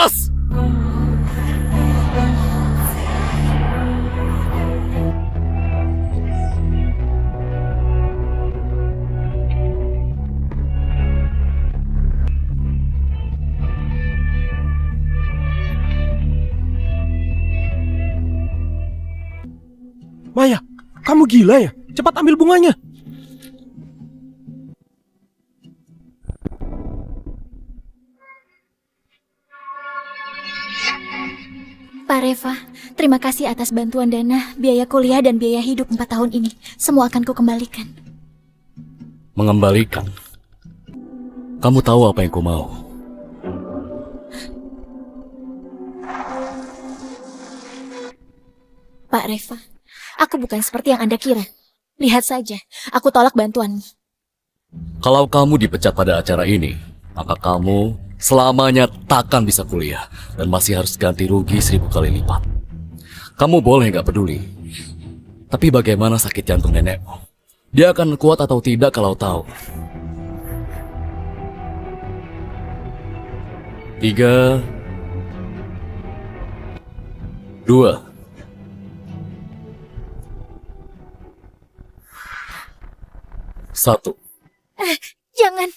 Lepas! Maya, kamu gila ya? Cepat ambil bunganya. Pak Reva, terima kasih atas bantuan dana, biaya kuliah dan biaya hidup 4 tahun ini. Semua akan kukembalikan. Mengembalikan? Kamu tahu apa yang ku mau? Pak Reva, aku bukan seperti yang Anda kira. Lihat saja, aku tolak bantuanmu. Kalau kamu dipecat pada acara ini, maka kamu selamanya takkan bisa kuliah dan masih harus ganti rugi 1000 kali lipat. Kamu boleh nggak peduli, tapi bagaimana sakit jantung nenekmu? Dia akan kuat atau tidak kalau tahu? 3, 2, satu. Jangan.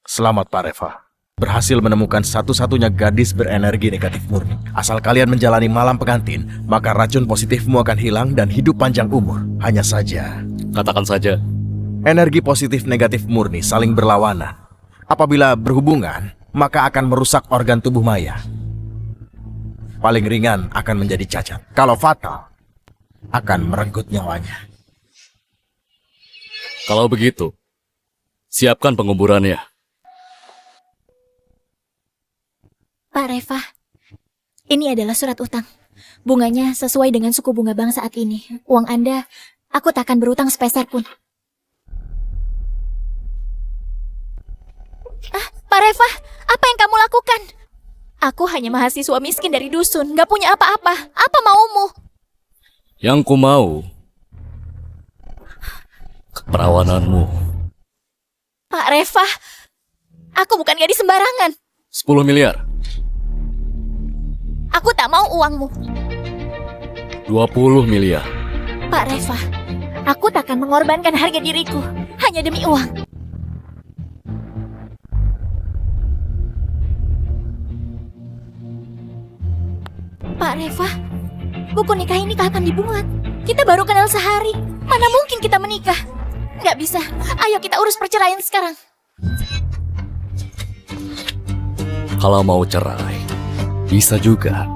Selamat Pak Reva. Berhasil menemukan satu-satunya gadis berenergi negatif murni. Asal kalian menjalani malam pengantin, maka racun positifmu akan hilang dan hidup panjang umur. Hanya saja, Katakan saja. energi positif negatif murni saling berlawanan. Apabila berhubungan, maka akan merusak organ tubuh Maya. Paling ringan akan menjadi cacat. Kalau fatal, akan merenggut nyawanya. Kalau begitu, siapkan penguburannya. Pak Reva, ini adalah surat utang. Bunganya sesuai dengan suku bunga bank saat ini. Uang Anda, aku tak akan berutang sepeser pun. Pak Reva, apa yang kamu lakukan? Aku hanya mahasiswa miskin dari dusun, gak punya apa-apa. Apa maumu? Yang ku mau, keperawananmu. Pak Reva, aku bukan gadis sembarangan. 10 miliar. Aku tak mau uangmu. 20 miliar. Pak Reva, aku tak akan mengorbankan harga diriku hanya demi uang. Pak Reva, buku nikah ini kapan dibuat? Kita baru kenal sehari. Mana mungkin kita menikah? Nggak bisa. Ayo kita urus perceraian sekarang. Kalau mau cerai, bisa juga.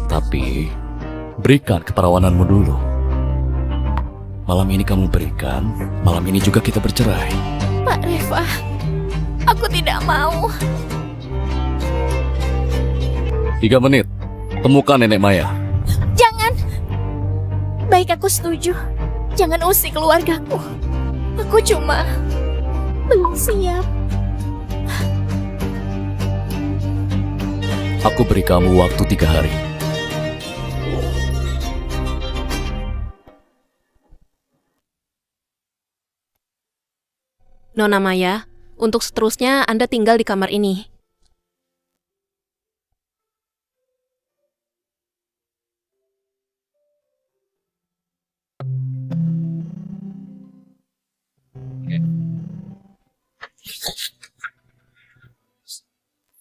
Tapi, berikan keperawananmu dulu. Malam ini kamu berikan, malam ini juga kita bercerai. Pak Reva, aku tidak mau. 3 menit, temukan nenek Maya. Jangan. Baik, aku setuju. Jangan usik keluargaku. Aku cuma belum siap. Aku beri kamu waktu 3 hari. Nona Maya, untuk seterusnya Anda tinggal di kamar ini.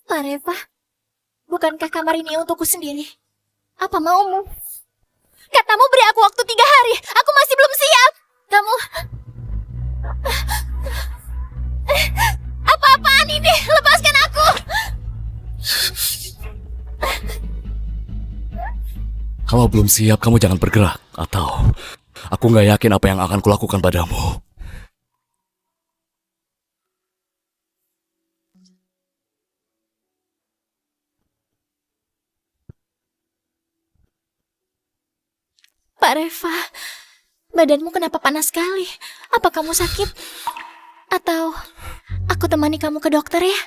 Pak Reva, bukankah kamar ini untukku sendiri? Apa maumu? Katamu beri aku waktu 3 hari. Aku masih belum siap. Kamu... Apa-apaan ini? Lepaskan aku! Kalau belum siap, kamu jangan bergerak. Atau, aku nggak yakin apa yang akan kulakukan padamu. Pak Reva, badanmu kenapa panas sekali? Apa kamu sakit? Atau aku temani kamu ke dokter ya?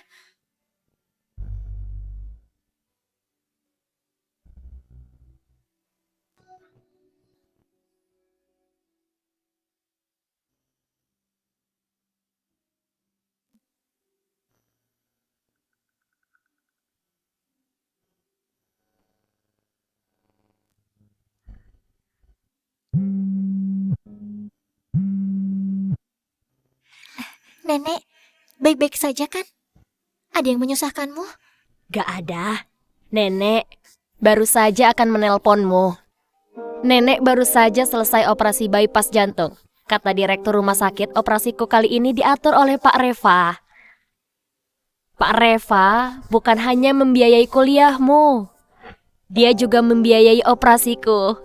Nenek, baik-baik saja kan? Ada yang menyusahkanmu? Gak ada. Nenek baru saja akan menelponmu. Nenek baru saja selesai operasi bypass jantung. Kata direktur rumah sakit, operasiku kali ini diatur oleh Pak Reva. Pak Reva bukan hanya membiayai kuliahmu, dia juga membiayai operasiku.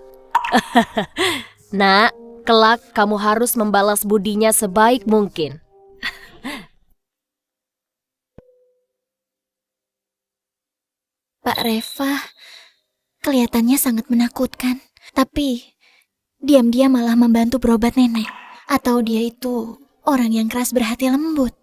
Nak, kelak kamu harus membalas budinya sebaik mungkin. Pak Reva, kelihatannya sangat menakutkan. Tapi, diam-diam malah membantu berobat nenek. Atau dia itu orang yang keras berhati lembut.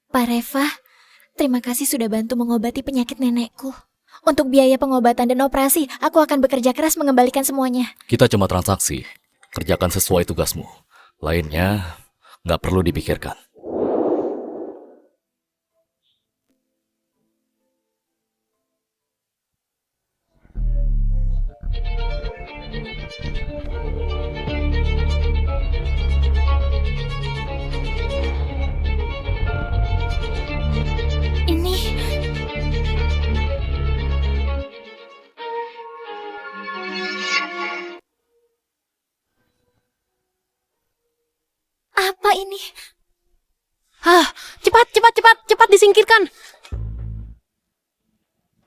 Pak Reva, terima kasih sudah bantu mengobati penyakit nenekku. Untuk biaya pengobatan dan operasi, aku akan bekerja keras mengembalikan semuanya. Kita cuma transaksi. Kerjakan sesuai tugasmu. Lainnya, nggak perlu dipikirkan. Ini... Apa ini? Hah, cepat disingkirkan.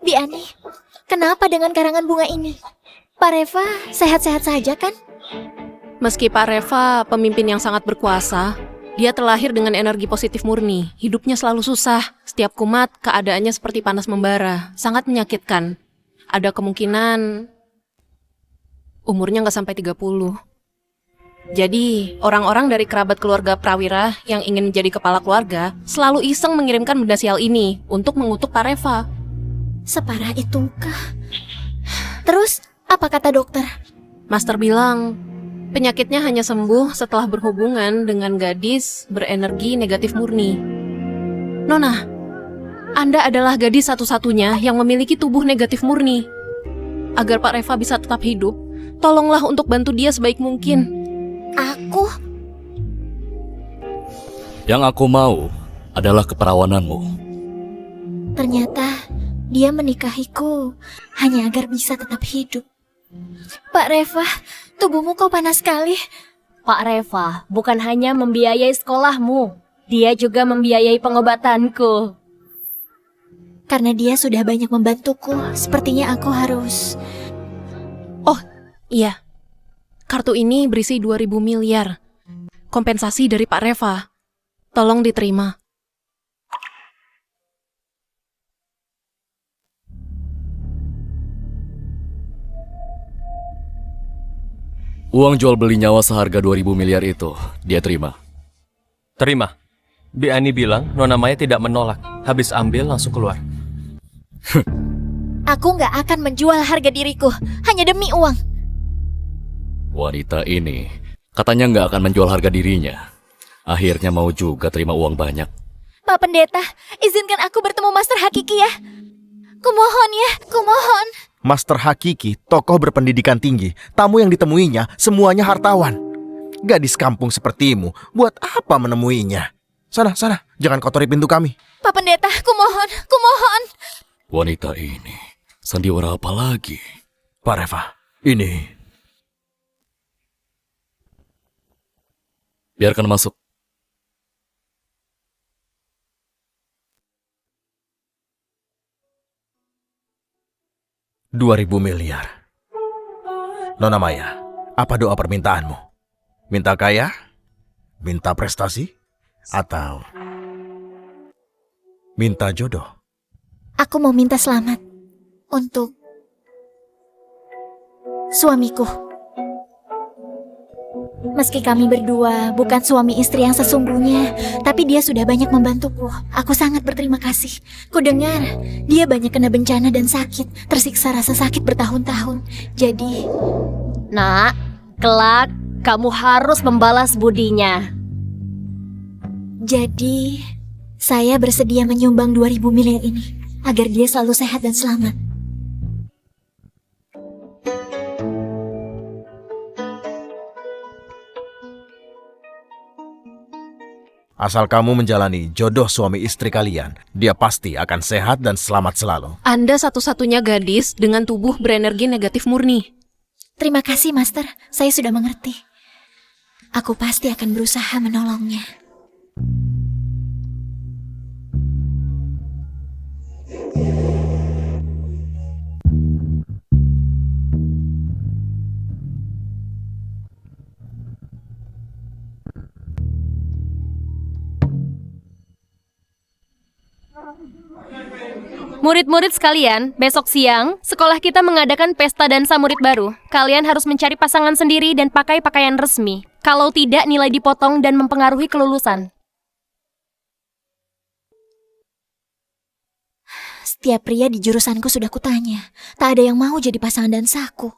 Bi Ani, kenapa dengan karangan bunga ini? Pak Reva sehat-sehat saja kan? Meski Pak Reva pemimpin yang sangat berkuasa, dia terlahir dengan energi positif murni. Hidupnya selalu susah. Setiap kumat, keadaannya seperti panas membara. Sangat menyakitkan. Ada kemungkinan umurnya nggak sampai 30. Jadi, orang-orang dari kerabat keluarga Prawira yang ingin menjadi kepala keluarga selalu iseng mengirimkan benda sial ini untuk mengutuk Pak Reva. Separah itukah? Terus, apa kata dokter? Master bilang, penyakitnya hanya sembuh setelah berhubungan dengan gadis berenergi negatif murni. Nona, Anda adalah gadis satu-satunya yang memiliki tubuh negatif murni. Agar Pak Reva bisa tetap hidup, tolonglah untuk bantu dia sebaik mungkin. Aku? Yang aku mau adalah keperawananmu. Ternyata dia menikahiku hanya agar bisa tetap hidup. Pak Reva, tubuhmu kok panas sekali. Pak Reva bukan hanya membiayai sekolahmu, dia juga membiayai pengobatanku. Karena dia sudah banyak membantuku, sepertinya aku harus... Oh, iya. Kartu ini berisi 2.000 miliar. Kompensasi dari Pak Reva. Tolong diterima. Uang jual beli nyawa seharga 2.000 miliar itu, dia terima. Terima. Bi Ani bilang Nona Maya tidak menolak. Habis ambil langsung keluar. Aku nggak akan menjual harga diriku, hanya demi uang. Wanita ini katanya nggak akan menjual harga dirinya. Akhirnya mau juga terima uang banyak. Pak Pendeta, izinkan aku bertemu Master Hakiki ya. Kumohon ya, kumohon. Master Hakiki, tokoh berpendidikan tinggi. Tamu yang ditemuinya semuanya hartawan. Gadis kampung sepertimu, buat apa menemuinya? Sana, jangan kotori pintu kami. Pak Pendeta, kumohon, kumohon. Wanita ini, sandiwara apa lagi? Pak Reva, ini... Biarkan masuk. $2.000 miliar. Nona Maya, apa doa permintaanmu? Minta kaya? Minta prestasi? Atau minta jodoh? Aku mau minta selamat untuk Meski kami berdua bukan suami istri yang sesungguhnya, tapi dia sudah banyak membantuku. Aku sangat berterima kasih. Kudengar dia banyak kena bencana dan sakit, tersiksa rasa sakit bertahun-tahun. Jadi, Nak, kelak kamu harus membalas budinya. jadi saya bersedia menyumbang 2.000 miliar ini agar dia selalu sehat dan selamat. Asal kamu menjalani jodoh suami istri kalian, dia pasti akan sehat dan selamat selalu. Anda satu-satunya gadis dengan tubuh berenergi negatif murni. Terima kasih, Master. Saya sudah mengerti. Aku pasti akan berusaha menolongnya. Murid-murid sekalian, besok siang, sekolah kita mengadakan pesta dansa murid baru. Kalian harus mencari pasangan sendiri dan pakai pakaian resmi. Kalau tidak, nilai dipotong dan mempengaruhi kelulusan. Setiap pria di jurusanku sudah kutanya, tak ada yang mau jadi pasangan dansaku.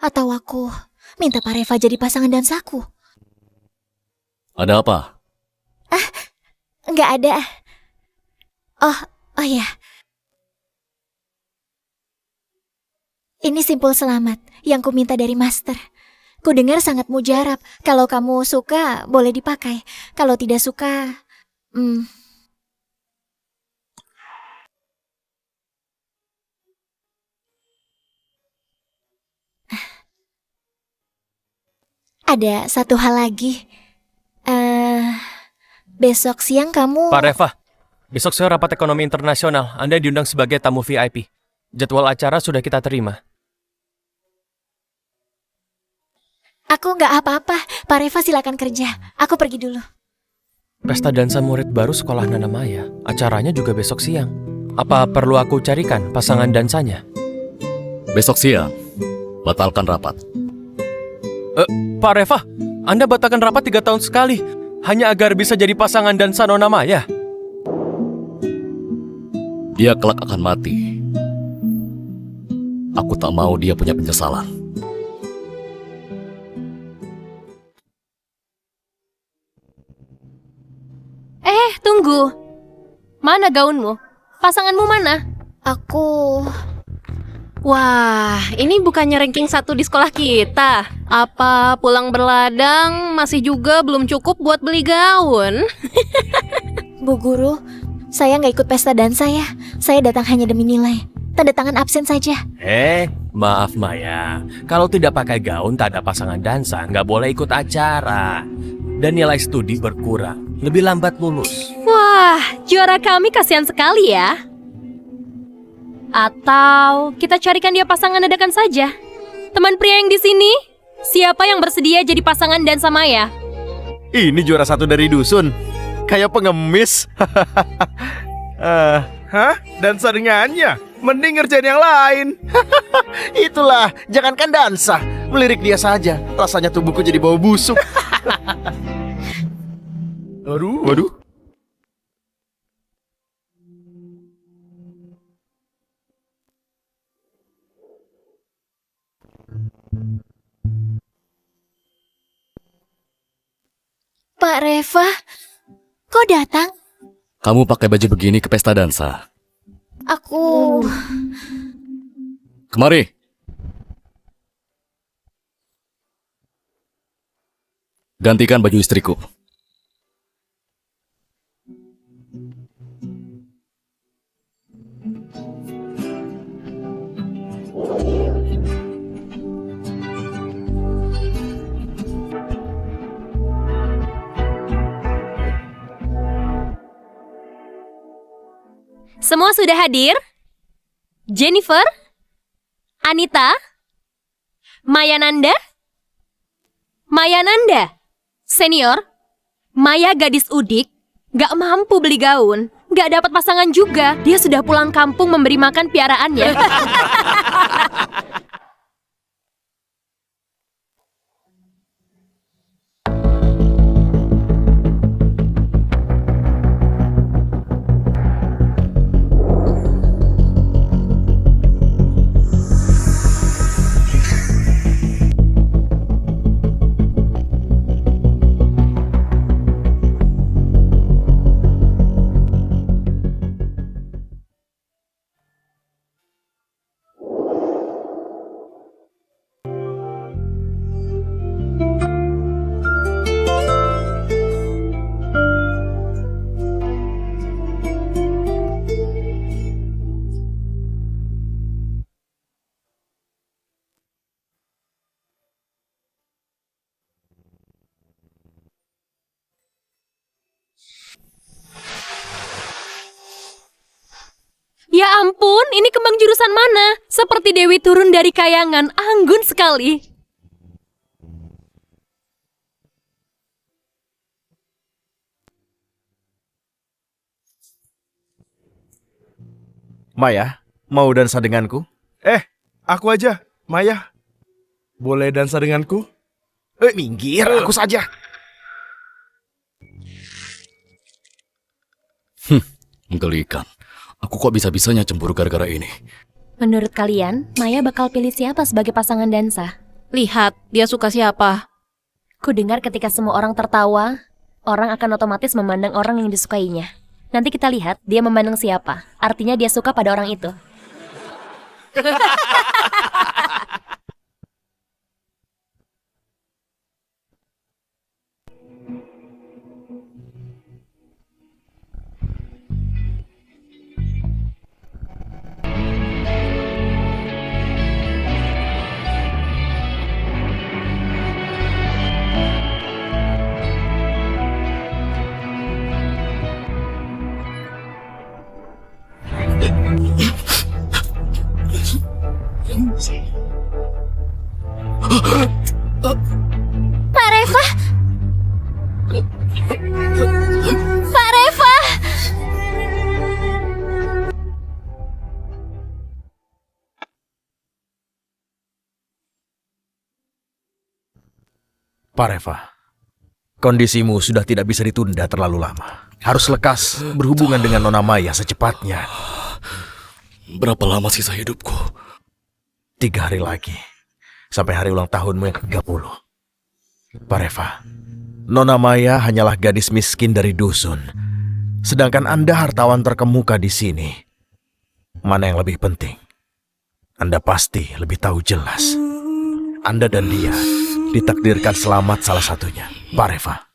Atau aku minta Pak Reva jadi pasangan dansaku. Ada apa? Nggak ada. Oh ya. Ini simpul selamat yang ku minta dari Master. Ku dengar sangat mujarab. Kalau kamu suka, boleh dipakai. Kalau tidak suka, Ada satu hal lagi. Besok siang kamu... Pak Reva, besok saya rapat ekonomi internasional. Anda diundang sebagai tamu VIP. Jadwal acara sudah kita terima. Aku nggak apa-apa. Pak Reva silakan kerja. Aku pergi dulu. Pesta dansa murid baru sekolah Nana Maya. Acaranya juga besok siang. Apa perlu aku carikan pasangan dansanya? Besok siang, batalkan rapat. Pak Reva, Anda batalkan rapat 3 tahun sekali. Hanya agar bisa jadi pasangan dansa Nona Maya. Dia kelak akan mati. Aku tak mau dia punya penyesalan. Tunggu. Mana gaunmu? Pasanganmu mana? Aku... Wah, ini bukannya ranking 1 di sekolah kita. Apa pulang berladang masih juga belum cukup buat beli gaun? Bu Guru, saya nggak ikut pesta dansa ya. Saya datang hanya demi nilai. Tanda tangan absen saja. Maaf Maya. Kalau tidak pakai gaun tak ada pasangan dansa, nggak boleh ikut acara. Dan nilai studi berkurang, lebih lambat lulus. Wah, juara kami kasihan sekali ya. Atau kita carikan dia pasangan dadakan saja. Teman pria yang di sini, siapa yang bersedia jadi pasangan dansa Maya? Ini juara 1 dari dusun. Kayak pengemis. Dansa dengannya? Mending ngerjain yang lain. Itulah, jangankan dansa, melirik dia saja, rasanya tubuhku jadi bau busuk. Waduh. Pak Reva, kok datang? Kamu pakai baju begini ke pesta dansa. Aku... Kemari. Gantikan baju istriku. Semua sudah hadir? Jennifer? Anita? Mayananda? Mayananda? Senior? Maya gadis udik? Gak mampu beli gaun? Gak dapat pasangan juga? Dia sudah pulang kampung memberi makan piaraannya. ampun, ini kembang jurusan mana? Seperti Dewi turun dari kayangan, anggun sekali. Maya, mau dansa denganku? Aku aja, Maya. Boleh dansa denganku? Minggir, aku saja. Menggelikan. Aku kok bisa-bisanya cemburu gara-gara ini. Menurut kalian, Maya bakal pilih siapa sebagai pasangan dansa? Lihat, dia suka siapa. Kudengar ketika semua orang tertawa, orang akan otomatis memandang orang yang disukainya. Nanti kita lihat dia memandang siapa. Artinya dia suka pada orang itu. Pak Reva! Pak Reva! Pak Reva, kondisimu sudah tidak bisa ditunda terlalu lama. Harus lekas berhubungan dengan Nona Maya secepatnya. Berapa lama sisa hidupku? 3 hari lagi, sampai hari ulang tahunmu yang ke-30. Pak Reva, Nona Maya hanyalah gadis miskin dari dusun. Sedangkan Anda hartawan terkemuka di sini. Mana yang lebih penting? Anda pasti lebih tahu jelas. Anda dan dia ditakdirkan selamat salah satunya. Pak Reva,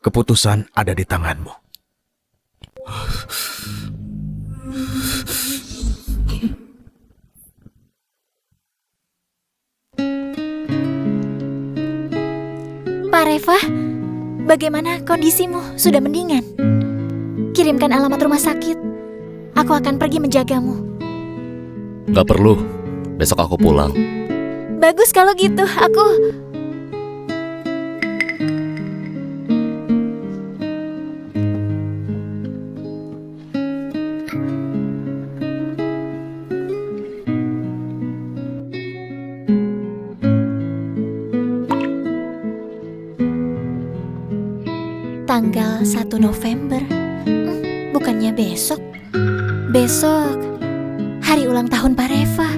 keputusan ada di tanganmu. Pak Reva, bagaimana kondisimu? Sudah mendingan? Kirimkan alamat rumah sakit. Aku akan pergi menjagamu. Gak perlu. Besok aku pulang. Bagus kalau gitu, aku... Tanggal 1 November. Bukannya besok. Besok hari ulang tahun Pak Reva.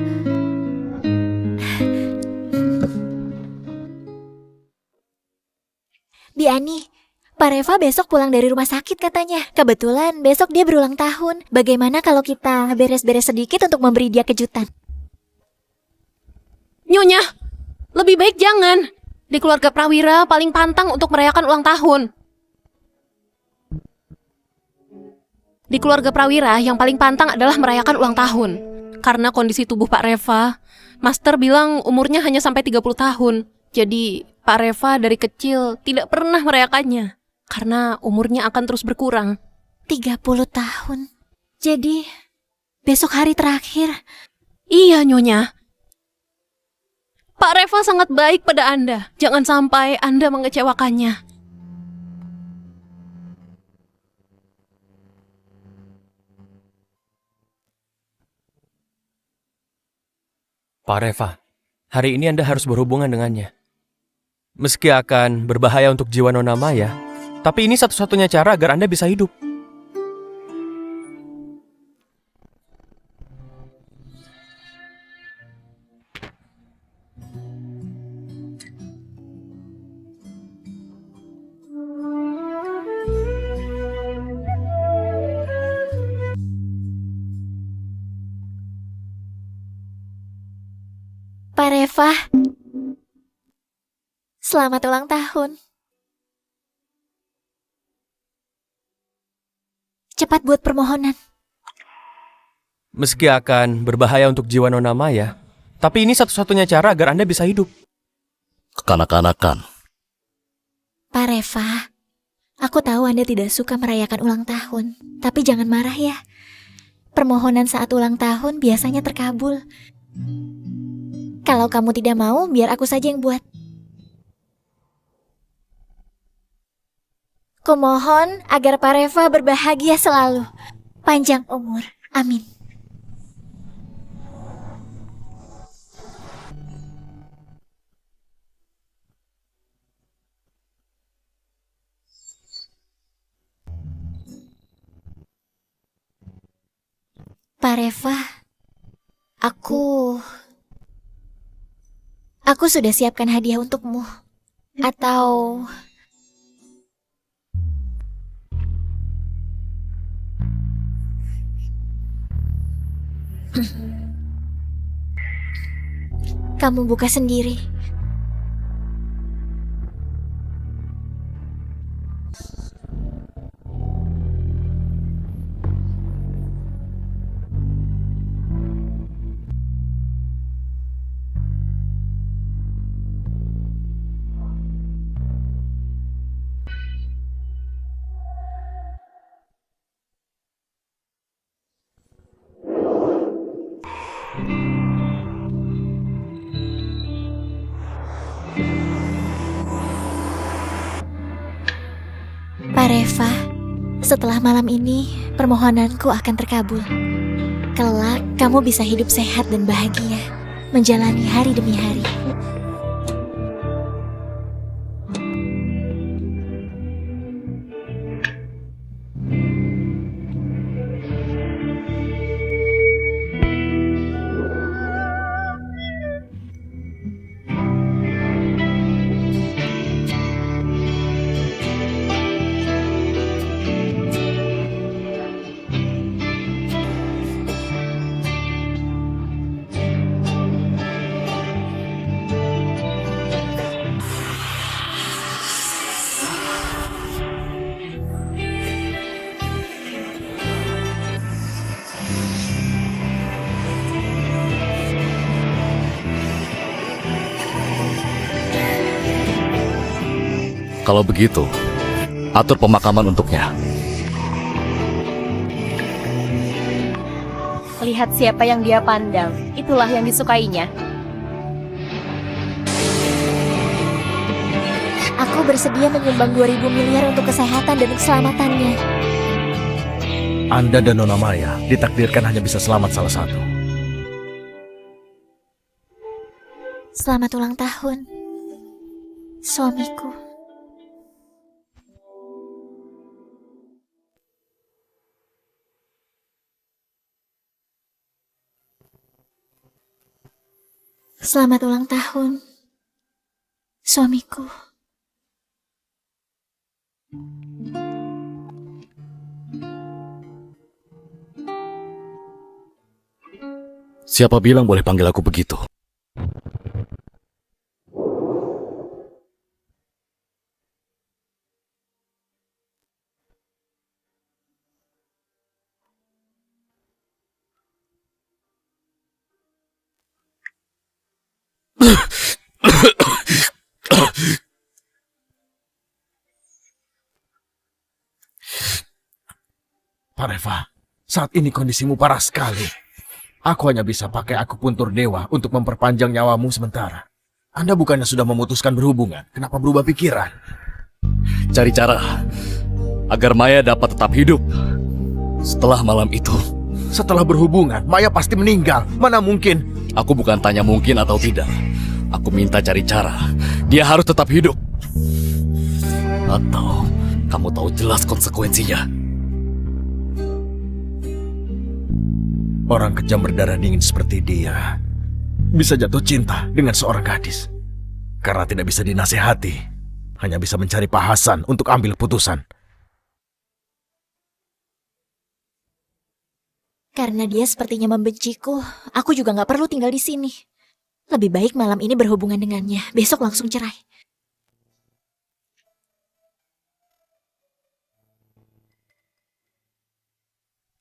Bi Ani, Pak Reva besok pulang dari rumah sakit katanya. Kebetulan besok dia berulang tahun. Bagaimana kalau kita beres-beres sedikit untuk memberi dia kejutan? Nyonya, lebih baik jangan. Di keluarga Prawira paling pantang untuk merayakan ulang tahun. Di keluarga Prawira yang paling pantang adalah merayakan ulang tahun. Karena kondisi tubuh Pak Reva, Master bilang umurnya hanya sampai 30 tahun. Jadi Pak Reva dari kecil tidak pernah merayakannya. Karena umurnya akan terus berkurang. 30 tahun. Jadi besok hari terakhir. Iya, Nyonya. Pak Reva sangat baik pada Anda. Jangan sampai Anda mengecewakannya. Pak Reva, hari ini Anda harus berhubungan dengannya. Meski akan berbahaya untuk jiwa Nona Maya, tapi ini satu-satunya cara agar Anda bisa hidup. Pak Reva, selamat ulang tahun. Cepat buat permohonan. Meski akan berbahaya untuk jiwa Nona Maya, tapi ini satu-satunya cara agar Anda bisa hidup. Kekanak-kanakan. Pak Reva, aku tahu Anda tidak suka merayakan ulang tahun. Tapi jangan marah ya. permohonan saat ulang tahun biasanya terkabul. Kalau kamu tidak mau, biar aku saja yang buat. Kumohon agar Pak Reva berbahagia selalu. Panjang umur. Amin. Pak Reva, aku sudah siapkan hadiah untukmu. Atau kamu buka sendiri. Pak Reva, setelah malam ini, permohonanku akan terkabul. Kelak, kamu bisa hidup sehat dan bahagia, menjalani hari demi hari. Kalau begitu, atur pemakaman untuknya. Lihat siapa yang dia pandang, itulah yang disukainya. Aku bersedia menyumbang 2.000 miliar untuk kesehatan dan keselamatannya. Anda dan Nona Maya ditakdirkan hanya bisa selamat salah satu. Selamat ulang tahun, suamiku. Selamat ulang tahun, suamiku. Siapa bilang boleh panggil aku begitu? Pak Reva, saat ini kondisimu parah sekali. Aku hanya bisa pakai akupuntur dewa untuk memperpanjang nyawamu sementara. Anda bukannya sudah memutuskan berhubungan, kenapa berubah pikiran? Cari cara agar Maya dapat tetap hidup setelah malam itu. Setelah berhubungan, Maya pasti meninggal. Mana mungkin? Aku bukan tanya mungkin atau tidak. Aku minta cari cara. Dia harus tetap hidup. Atau kamu tahu jelas konsekuensinya. Orang kejam berdarah dingin seperti dia bisa jatuh cinta dengan seorang gadis. Karena tidak bisa dinasehati, hanya bisa mencari Pak Hasan untuk ambil putusan. Karena dia sepertinya membenciku, aku juga nggak perlu tinggal di sini. Lebih baik malam ini berhubungan dengannya, besok langsung cerai.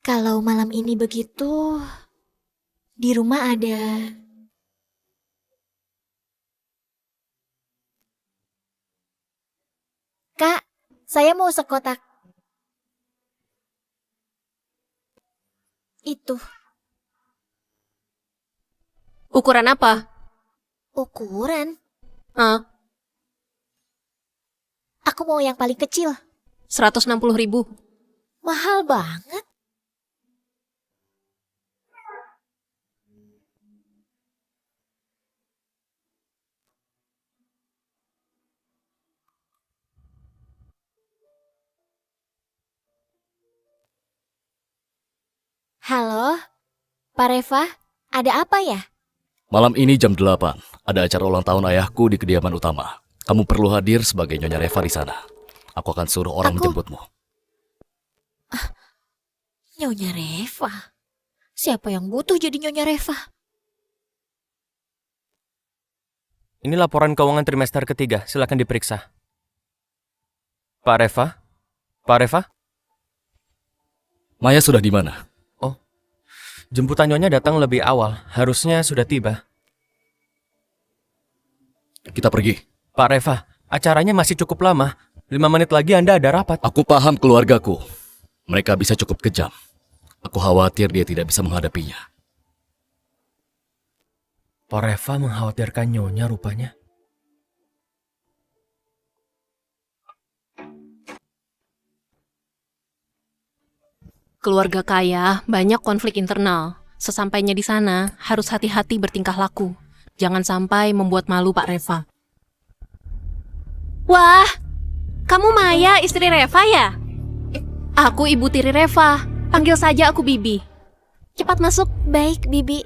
Kalau malam ini begitu, di rumah ada... Kak, saya mau sekotak. Itu. Ukuran apa? Ukuran. Ah, Aku mau yang paling kecil. 160.000. Mahal banget. Halo, Pak Reva, ada apa ya? Malam ini jam 8, ada acara ulang tahun ayahku di kediaman utama. Kamu perlu hadir sebagai Nyonya Reva di sana. Aku akan suruh orang menjemputmu. Nyonya Reva? Siapa yang butuh jadi Nyonya Reva? Ini laporan keuangan trimester ketiga, silakan diperiksa. Pak Reva? Pak Reva? Maya sudah di mana? Jemputan Nyonya datang lebih awal, harusnya sudah tiba. Kita pergi. Pak Reva, acaranya masih cukup lama. 5 menit lagi Anda ada rapat. Aku paham keluargaku. Mereka bisa cukup kejam. Aku khawatir dia tidak bisa menghadapinya. Pak Reva mengkhawatirkan Nyonya rupanya. Keluarga kaya, banyak konflik internal. Sesampainya di sana, harus hati-hati bertingkah laku. Jangan sampai membuat malu Pak Reva. Wah, kamu Maya, istri Reva ya? Aku ibu tiri Reva. Panggil saja aku Bibi. Cepat masuk. Baik, Bibi.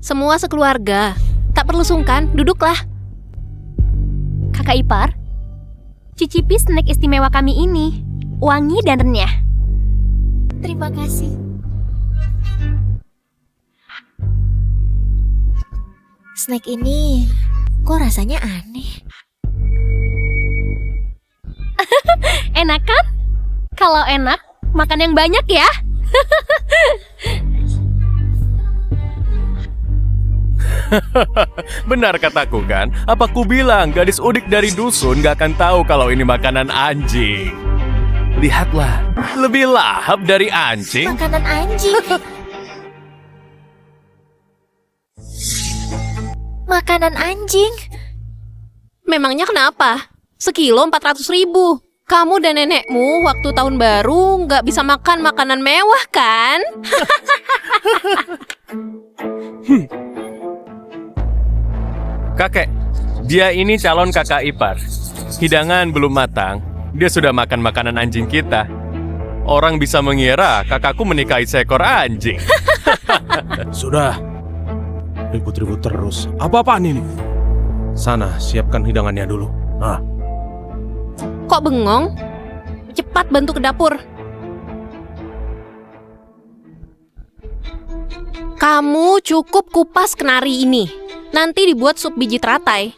Semua sekeluarga. Tak perlu sungkan, duduklah. Kakak ipar, cicipi snack istimewa kami ini. Wangi dan renyah. Terima kasih. Snack ini kok rasanya aneh? Enak kan? Kalau enak, makan yang banyak ya. Benar kataku kan? Apa ku bilang gadis udik dari dusun gak akan tahu kalau ini makanan anjing? Lihatlah, lebih lahap dari anjing. Makanan anjing. Makanan anjing. Memangnya kenapa? Sekilo 400.000. Kamu dan nenekmu waktu tahun baru nggak bisa makan makanan mewah kan? Kakek, dia ini calon kakak ipar. Hidangan belum matang, dia sudah makan makanan anjing kita. Orang bisa mengira kakakku menikahi seekor anjing. Sudah. Ribut-ribut terus. Apa-apaan ini? Sana, siapkan hidangannya dulu. Nah, Kok bengong? Cepat bantu ke dapur. Kamu cukup kupas kenari ini. Nanti dibuat sup biji teratai.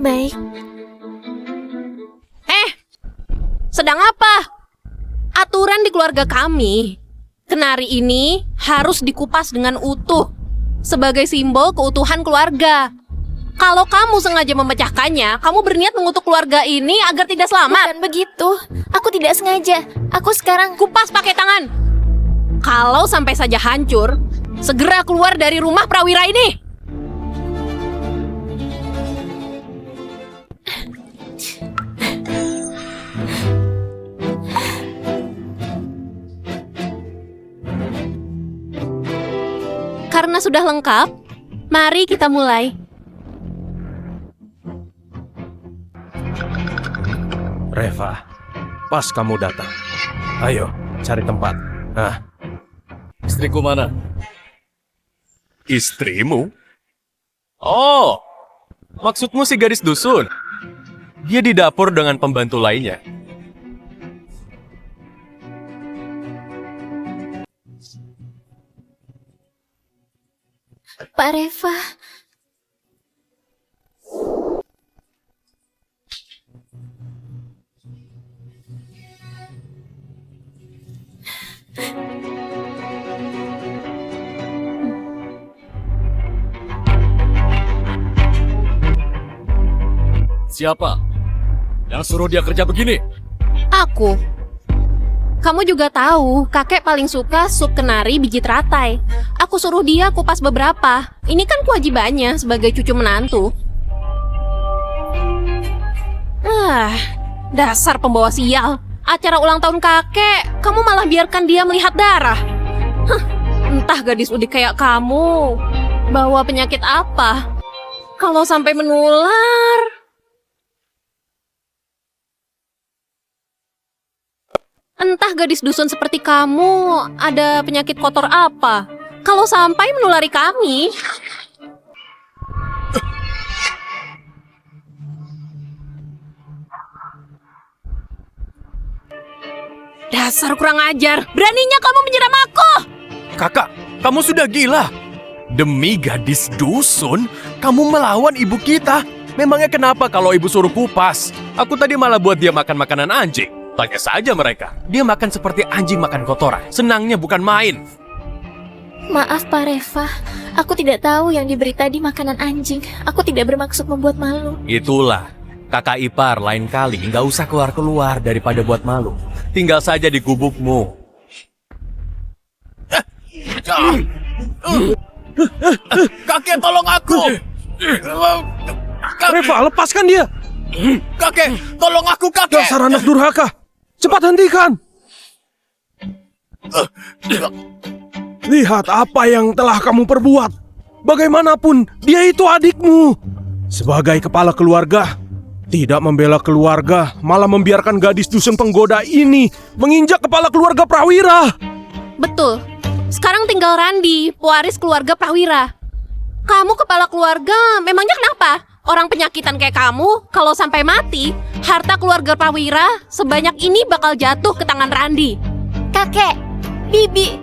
Baik. Sedang apa? Aturan di keluarga kami, kenari ini harus dikupas dengan utuh sebagai simbol keutuhan keluarga. Kalau kamu sengaja memecahkannya, kamu berniat mengutuk keluarga ini agar tidak selamat. Bukan begitu. Aku tidak sengaja. Aku sekarang... Kupas pakai tangan. Kalau sampai saja hancur, segera keluar dari rumah Prawira ini. Karena sudah lengkap, mari kita mulai. Reva, pas kamu datang. Ayo, cari tempat. Nah, Istriku mana? Istrimu? Oh, maksudmu si gadis dusun? Dia di dapur dengan pembantu lainnya. Pak Reva. Siapa yang suruh dia kerja begini? Aku. Kamu juga tahu, kakek paling suka sup kenari biji teratai. Aku suruh dia kupas beberapa. Ini kan kewajibannya sebagai cucu menantu. Dasar pembawa sial. Acara ulang tahun kakek, kamu malah biarkan dia melihat darah. Entah gadis udik kayak kamu bawa penyakit apa. Kalau sampai menular. Entah gadis dusun seperti kamu ada penyakit kotor apa. Kalau sampai menulari kami. Dasar kurang ajar. Beraninya kamu menyiram aku. Kakak, kamu sudah gila. Demi gadis dusun, kamu melawan ibu kita. Memangnya kenapa kalau ibu suruh kupas? Aku tadi malah buat dia makan makanan anjing. Tanya saja mereka. Dia makan seperti anjing makan kotoran. Senangnya bukan main. Maaf Pak Reva, aku tidak tahu yang diberi tadi makanan anjing. Aku tidak bermaksud membuat malu. Itulah. Kakak ipar lain kali nggak usah keluar-keluar daripada buat malu. Tinggal saja di gubukmu. Kakek, tolong aku. Reva, lepaskan dia. Kakek, tolong aku, kakek. Dasar anak durhaka. Cepat hentikan. Lihat apa yang telah kamu perbuat. Bagaimanapun, dia itu adikmu. Sebagai kepala keluarga, tidak membela keluarga, malah membiarkan gadis dusun penggoda ini menginjak kepala keluarga Prawira. Betul. Sekarang tinggal Randi, pewaris keluarga Prawira. Kamu kepala keluarga, memangnya kenapa? Orang penyakitan kayak kamu, kalau sampai mati, harta keluarga Prawira sebanyak ini bakal jatuh ke tangan Randi. Kakek, Bibi,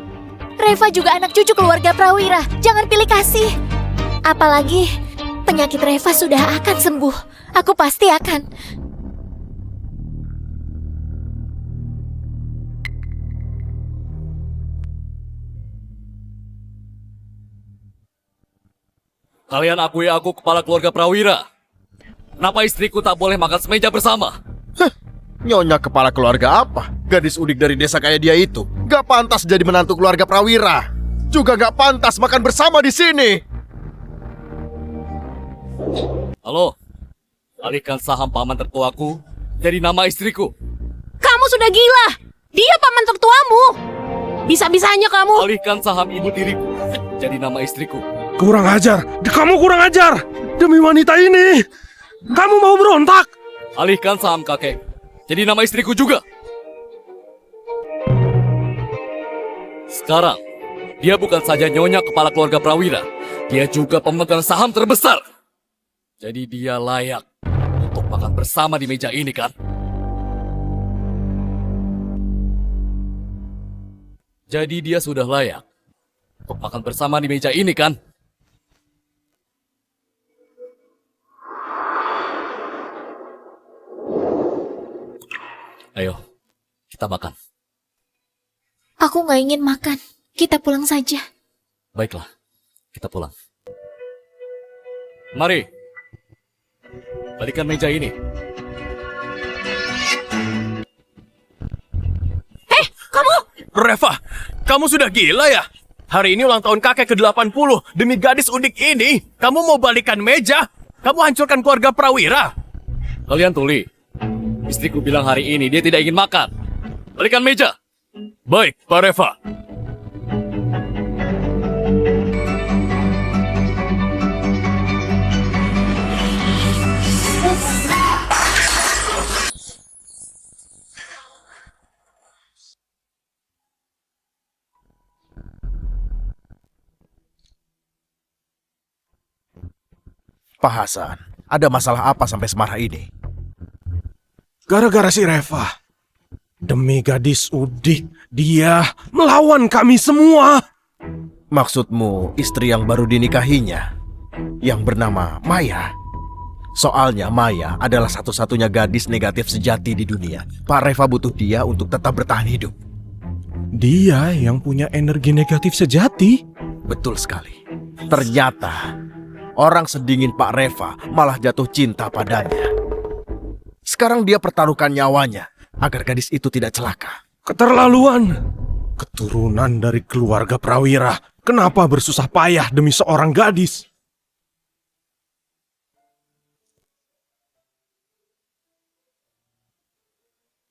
Reva juga anak cucu keluarga Prawira. Jangan pilih kasih. Apalagi penyakit Reva sudah akan sembuh. Aku pasti akan. Kalian akui aku kepala keluarga Prawira. Kenapa istriku tak boleh makan semeja bersama? Nyonya kepala keluarga apa? Gadis udik dari desa kayak dia itu gak pantas jadi menantu keluarga Prawira. Juga gak pantas makan bersama di sini. Halo, alihkan saham paman tertuaku jadi nama istriku. Kamu sudah gila. Dia paman tertuamu. Bisa-bisanya kamu. Alihkan saham ibu tiriku jadi nama istriku. Kurang ajar. Kamu kurang ajar. Demi wanita ini. Kamu mau berontak? Alihkan saham kakek jadi nama istriku juga. Sekarang, dia bukan saja nyonya kepala keluarga Prawira, dia juga pemegang saham terbesar. Jadi dia layak untuk makan bersama di meja ini, kan? Jadi dia sudah layak untuk makan bersama di meja ini, kan? Ayo, kita makan. Aku nggak ingin makan. Kita pulang saja. Baiklah, kita pulang. Mari, balikan meja ini. Kamu. Reva, kamu sudah gila ya? Hari ini ulang tahun kakek ke-80. Demi gadis unik ini, kamu mau balikan meja? Kamu hancurkan keluarga Prawira. Kalian tuli. Istriku bilang hari ini dia tidak ingin makan. Balikan meja. Baik, Pak Reva. Pak Hasan, ada masalah apa sampai semarah ini? Gara-gara si Reva. Demi gadis udik, dia melawan kami semua. Maksudmu istri yang baru dinikahinya, yang bernama Maya? Soalnya Maya adalah satu-satunya gadis negatif sejati di dunia. Pak Reva butuh dia untuk tetap bertahan hidup. Dia yang punya energi negatif sejati. Betul sekali. Ternyata orang sedingin Pak Reva malah jatuh cinta padanya. Sekarang dia pertaruhkan nyawanya agar gadis itu tidak celaka. Keterlaluan. Keturunan dari keluarga prawira. Kenapa bersusah payah demi seorang gadis?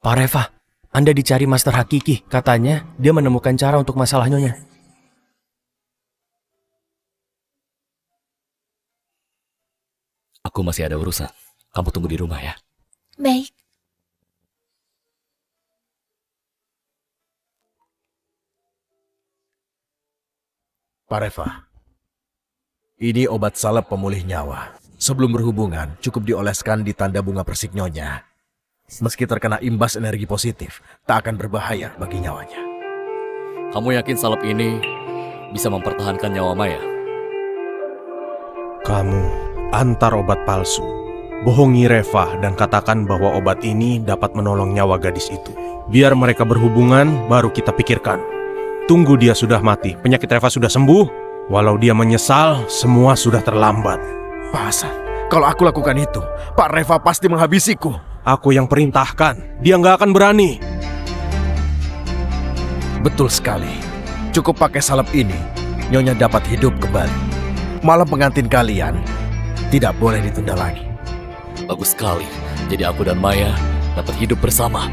Pak Reva, Anda dicari Master Hakiki. Katanya dia menemukan cara untuk masalah Nyonya. Aku masih ada urusan. Kamu tunggu di rumah ya. Baik. Pak Reva, ini obat salep pemulih nyawa. Sebelum berhubungan, cukup dioleskan di tanda bunga persik Nyonya. Meski terkena imbas energi positif, tak akan berbahaya bagi nyawanya. Kamu yakin salep ini bisa mempertahankan nyawa Maya? Kamu antar obat palsu. Bohongi Reva dan katakan bahwa obat ini dapat menolong nyawa gadis itu. Biar mereka berhubungan, baru kita pikirkan. Tunggu dia sudah mati, penyakit Reva sudah sembuh. Walau dia menyesal, semua sudah terlambat. Pak Hasan, kalau aku lakukan itu, Pak Reva pasti menghabisiku. Aku yang perintahkan, dia nggak akan berani. Betul sekali. Cukup pakai salep ini, Nyonya dapat hidup kembali. Malam pengantin kalian tidak boleh ditunda lagi. Bagus sekali. Jadi aku dan Maya dapat hidup bersama.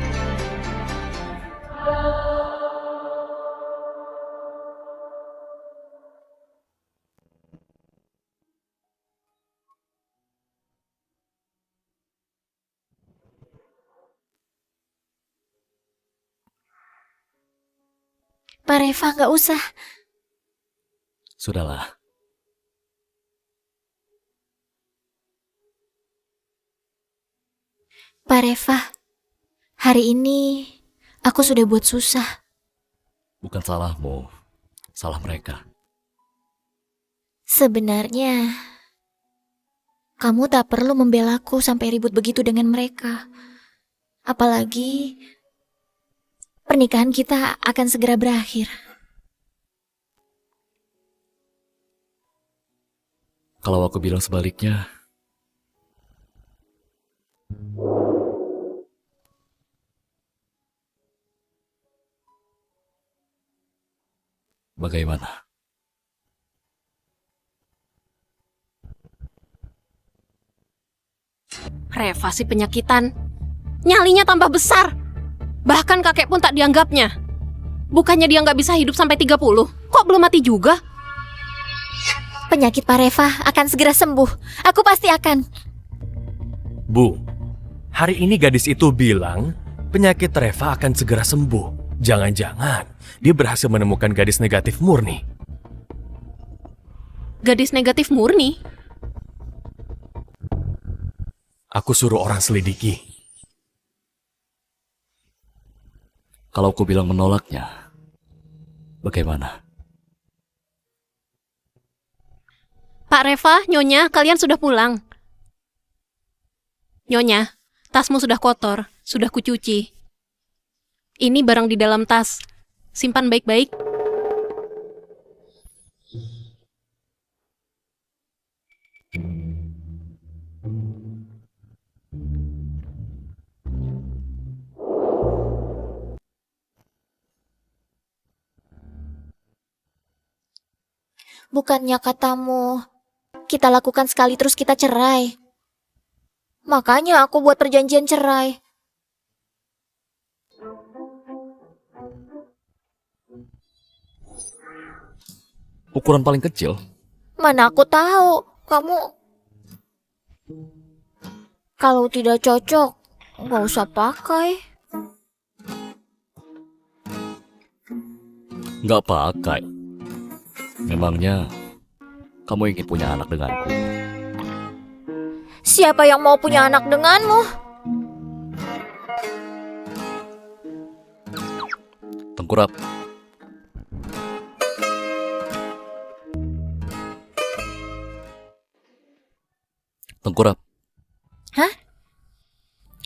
Pak Reva, nggak usah. Sudahlah. Pak Reva, hari ini aku sudah buat susah. Bukan salahmu. Salah mereka. Sebenarnya, kamu tak perlu membelaku sampai ribut begitu dengan mereka. Apalagi, pernikahan kita akan segera berakhir. Kalau aku bilang sebaliknya, bagaimana? Reva si penyakitan. Nyalinya tambah besar. Bahkan kakek pun tak dianggapnya. Bukannya dia nggak bisa hidup sampai 30. Kok belum mati juga? Penyakit Pak Reva akan segera sembuh. Aku pasti akan. Bu, hari ini gadis itu bilang penyakit Reva akan segera sembuh. Jangan-jangan dia berhasil menemukan gadis negatif murni. Gadis negatif murni? Aku suruh orang selidiki. Kalau aku bilang menolaknya, bagaimana? Pak Reva, Nyonya, kalian sudah pulang. Nyonya, tasmu sudah kotor, sudah kucuci. Ini barang di dalam tas. Simpan baik-baik. Bukannya katamu, kita lakukan sekali terus kita cerai. Makanya aku buat perjanjian cerai. Ukuran paling kecil? Mana aku tahu, kamu... Kalau tidak cocok, nggak usah pakai. Nggak pakai. Memangnya kamu ingin punya anak denganku? Siapa yang mau punya anak denganmu? Tengkurap. Tengkurap. Hah?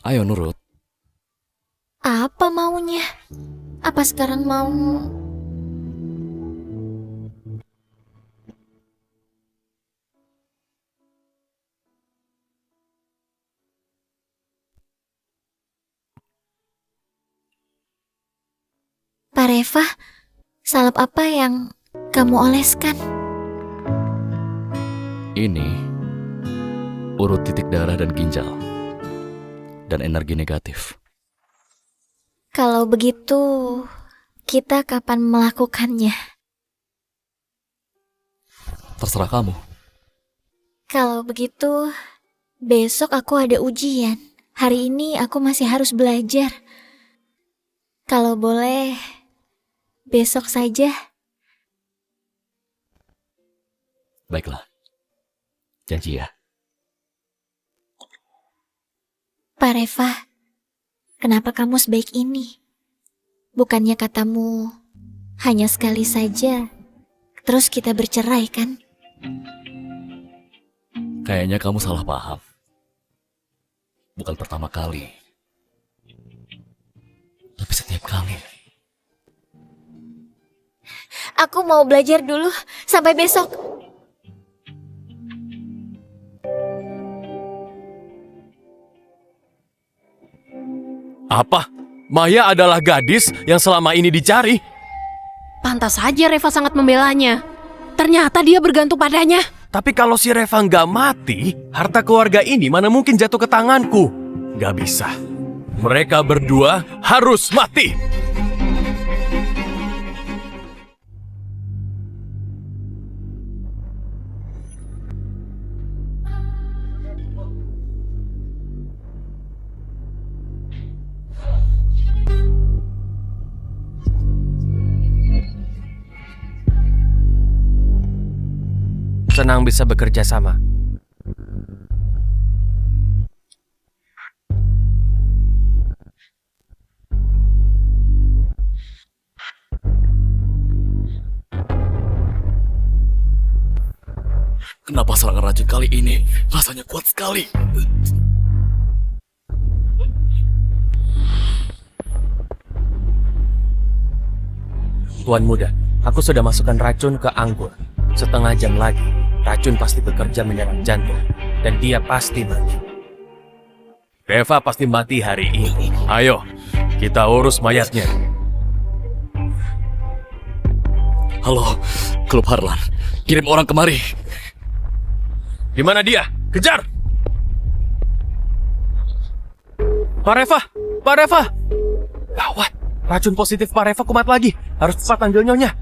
Ayo nurut. Apa maunya? Apa sekarang mau... Pak Reva, salep apa yang kamu oleskan? Ini urut titik darah dan ginjal. Dan energi negatif. Kalau begitu, kita kapan melakukannya? Terserah kamu. Kalau begitu, besok aku ada ujian. Hari ini aku masih harus belajar. Kalau boleh, besok saja. Baiklah. Janji ya. Pak Reva, kenapa kamu sebaik ini? Bukannya katamu hanya sekali saja, terus kita bercerai kan? Kayaknya kamu salah paham. Bukan pertama kali. Tapi setiap kali. Aku mau belajar dulu, sampai besok. Apa? Maya adalah gadis yang selama ini dicari? Pantas saja Reva sangat membelanya. Ternyata dia bergantung padanya. Tapi kalau si Reva nggak mati, harta keluarga ini mana mungkin jatuh ke tanganku? Nggak bisa. Mereka berdua harus mati. Senang bisa bekerja sama. Kenapa serangan racun kali ini rasanya kuat sekali? Tuan muda, aku sudah masukkan racun ke anggur. Setengah jam lagi, racun pasti bekerja menyerang jantung. Dan dia pasti mati. Reva pasti mati hari ini. Ayo, kita urus mayatnya. Halo, Klub Harlan. Kirim orang kemari. Di mana dia? Kejar! Pak Reva! Pak Reva! Gawat, racun positif Pak Reva kumat lagi. Harus cepat panggil nyonya.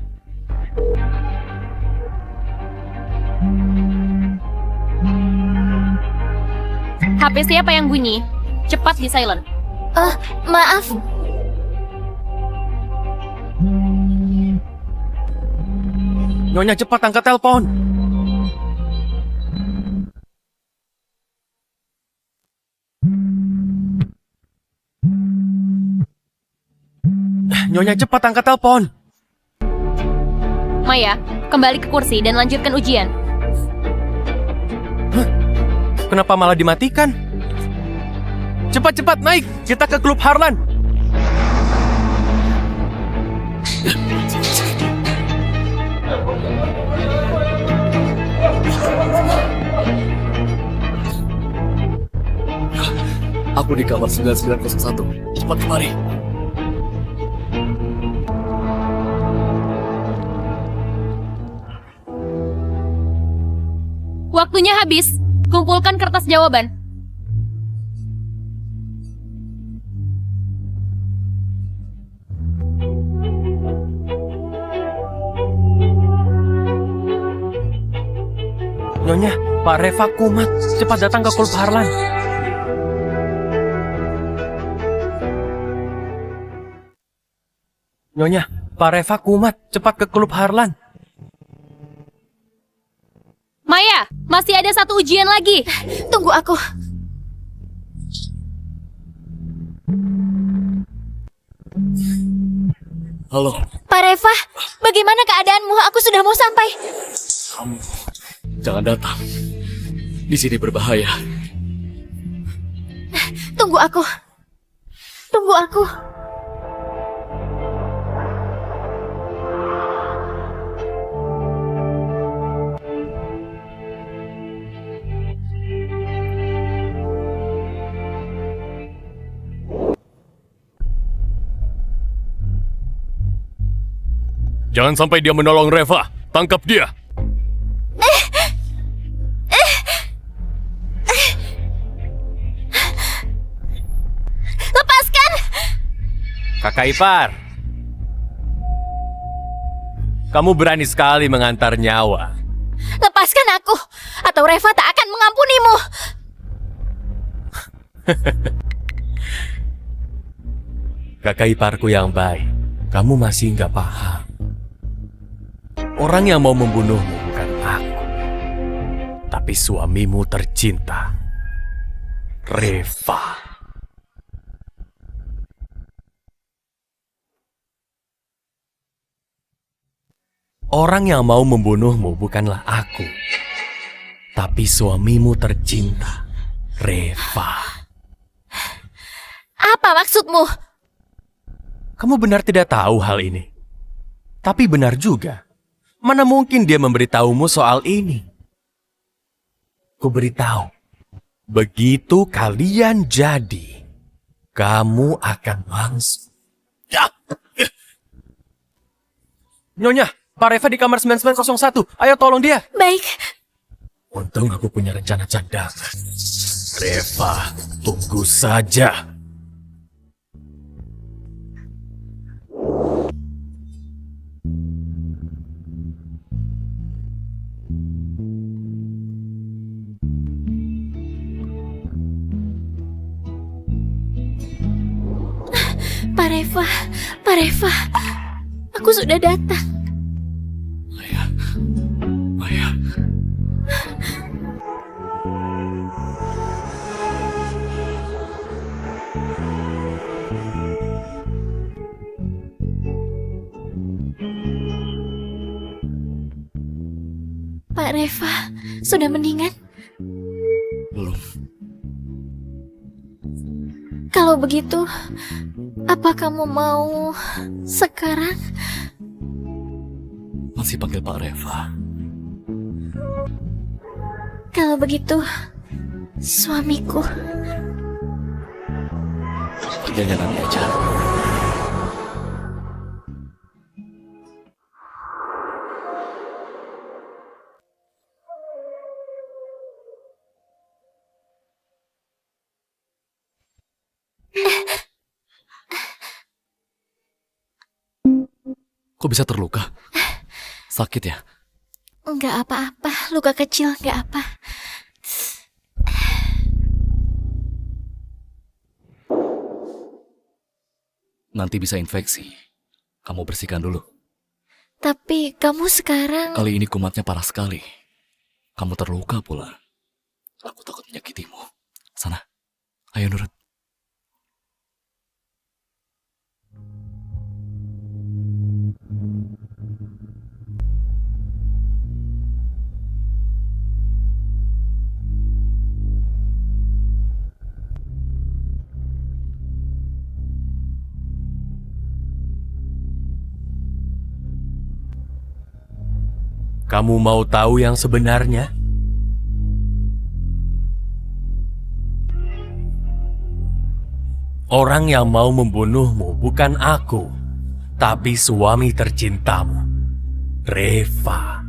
HP siapa yang bunyi? Cepat di silent. Maaf. Nyonya cepat angkat telepon. Nyonya cepat angkat telepon. Maya, kembali ke kursi dan lanjutkan ujian. Kenapa malah dimatikan? Cepat-cepat naik, kita ke Klub Harlan. Aku di kamar 9901. Cepat kemari. Waktunya habis. Kumpulkan kertas jawaban. Nyonya, Pak Reva kumat. Cepat datang ke Klub Harlan. Nyonya, Pak Reva kumat. Cepat ke Klub Harlan. Maya, masih ada satu ujian lagi. Tunggu aku. Halo, Pak Reva, bagaimana keadaanmu? Aku sudah mau sampai. kamu jangan datang. Di sini berbahaya. Tunggu aku. Tunggu aku. Jangan sampai dia menolong Reva. Tangkap dia. Lepaskan! Kakak ipar. Kamu berani sekali mengantar nyawa. Lepaskan aku, atau Reva tak akan mengampunimu. Kakak iparku yang baik, kamu masih nggak paham. Orang yang mau membunuhmu bukan aku, tapi suamimu tercinta, Reva. Orang yang mau membunuhmu bukanlah aku, tapi suamimu tercinta, Reva. Apa maksudmu? Kamu benar tidak tahu hal ini. Tapi benar juga. Mana mungkin dia memberitahumu soal ini? Ku beritahu. Begitu kalian jadi, kamu akan langsung. Ya. Nyonya, Pak Reva di kamar 9901. Ayo tolong dia. Baik, Untung aku punya rencana cadangan. Reva, tunggu saja. Pak Reva, aku sudah datang. Maya. Pak Reva, sudah mendingan? Belum. Kalau begitu, apa kamu mau sekarang? Masih panggil Pak Reva. Kalau begitu, suamiku. Panggilnya nanti aja. Kok bisa terluka? Sakit ya? Enggak apa-apa, luka kecil enggak apa. Nanti bisa infeksi. Kamu bersihkan dulu. Tapi kamu sekarang... Kali ini kumatnya parah sekali. Kamu terluka pula. Aku takut menyakitimu. Sana, ayo nurut. Kamu mau tahu yang sebenarnya? Orang yang mau membunuhmu bukan aku, tapi suami tercintamu, Reva.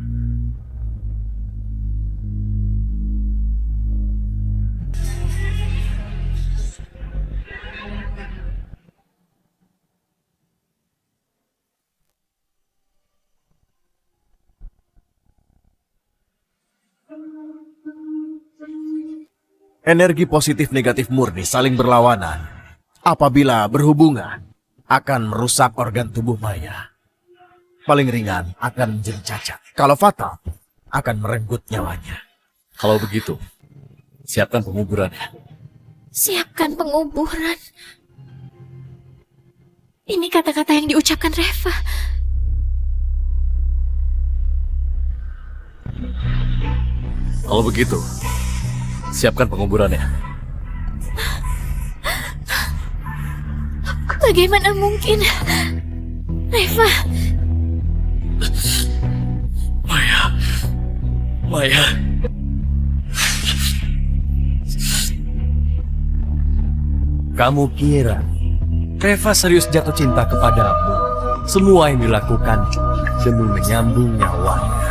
Energi positif negatif murni saling berlawanan. Apabila berhubungan, akan merusak organ tubuh Maya. Paling ringan akan menjadi cacat. Kalau fatal, akan merenggut nyawanya. Kalau begitu, siapkan penguburannya. Siapkan penguburan. Ini kata-kata yang diucapkan Reva. Kalau begitu, siapkan penguburannya. Bagaimana mungkin? Reva, Maya. Kamu kira Reva serius jatuh cinta kepadamu? semua yang dilakukan demi menyambung nyawanya.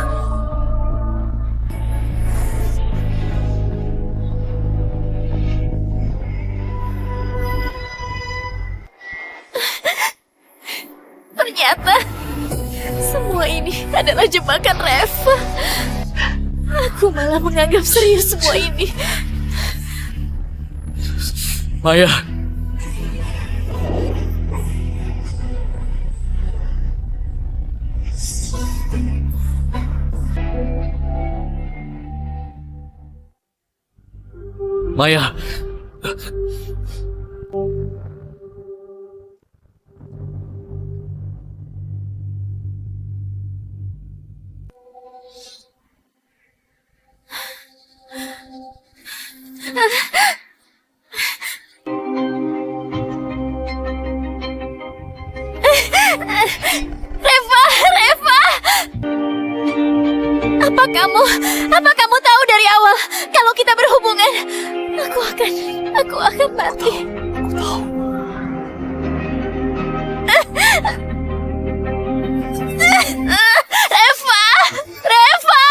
Ternyata semua ini adalah jebakan Reva. Aku malah menganggap serius semua ini. Maya. Maya. Reva, Reva! Apa kamu tahu dari awal kalau kita berhubungan, aku akan mati. Aku tahu. Reva, Reva!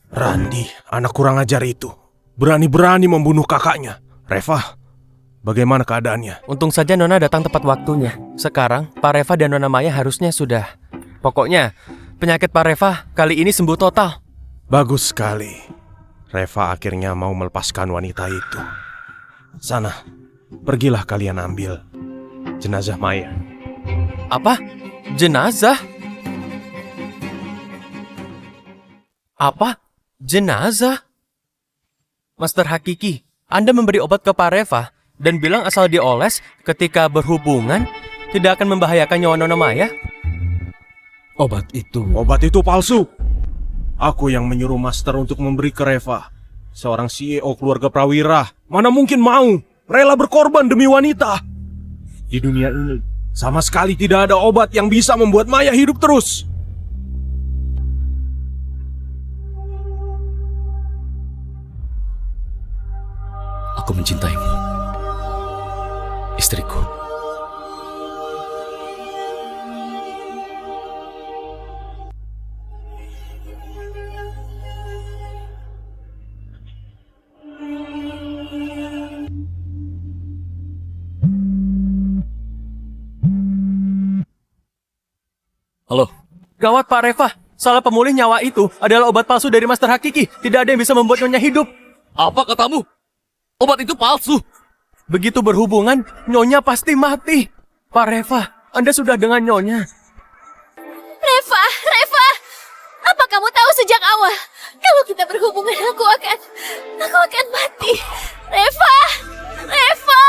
Randi, anak kurang ajar itu. Berani-berani membunuh kakaknya. Reva, bagaimana keadaannya? Untung saja Nona datang tepat waktunya. Sekarang, Pak Reva dan Nona Maya harusnya sudah. Pokoknya, penyakit Pak Reva kali ini sembuh total. Bagus sekali. Reva akhirnya mau melepaskan wanita itu. Sana, pergilah kalian ambil jenazah Maya. Apa? Jenazah? Apa? Jenazah? Master Hakiki, Anda memberi obat ke Pak Reva dan bilang asal dioles ketika berhubungan tidak akan membahayakan nyawa Nona Maya? Obat itu palsu. Aku yang menyuruh Master untuk memberi ke Reva. Seorang CEO keluarga prawira. Mana mungkin mau rela berkorban demi wanita? Di dunia ini, sama sekali tidak ada obat yang bisa membuat Maya hidup terus. Aku mencintaimu. Istriku. Halo. Gawat Pak Reva, salah pemulih nyawa itu adalah obat palsu dari Master Hakiki. Tidak ada yang bisa membuat Nyonya hidup. Apa katamu? Obat itu palsu. Begitu berhubungan, Nyonya pasti mati. Pak Reva, Anda sudah dengan Nyonya. Reva, Reva! Apa kamu tahu sejak awal kalau kita berhubungan aku akan mati. Reva! Reva!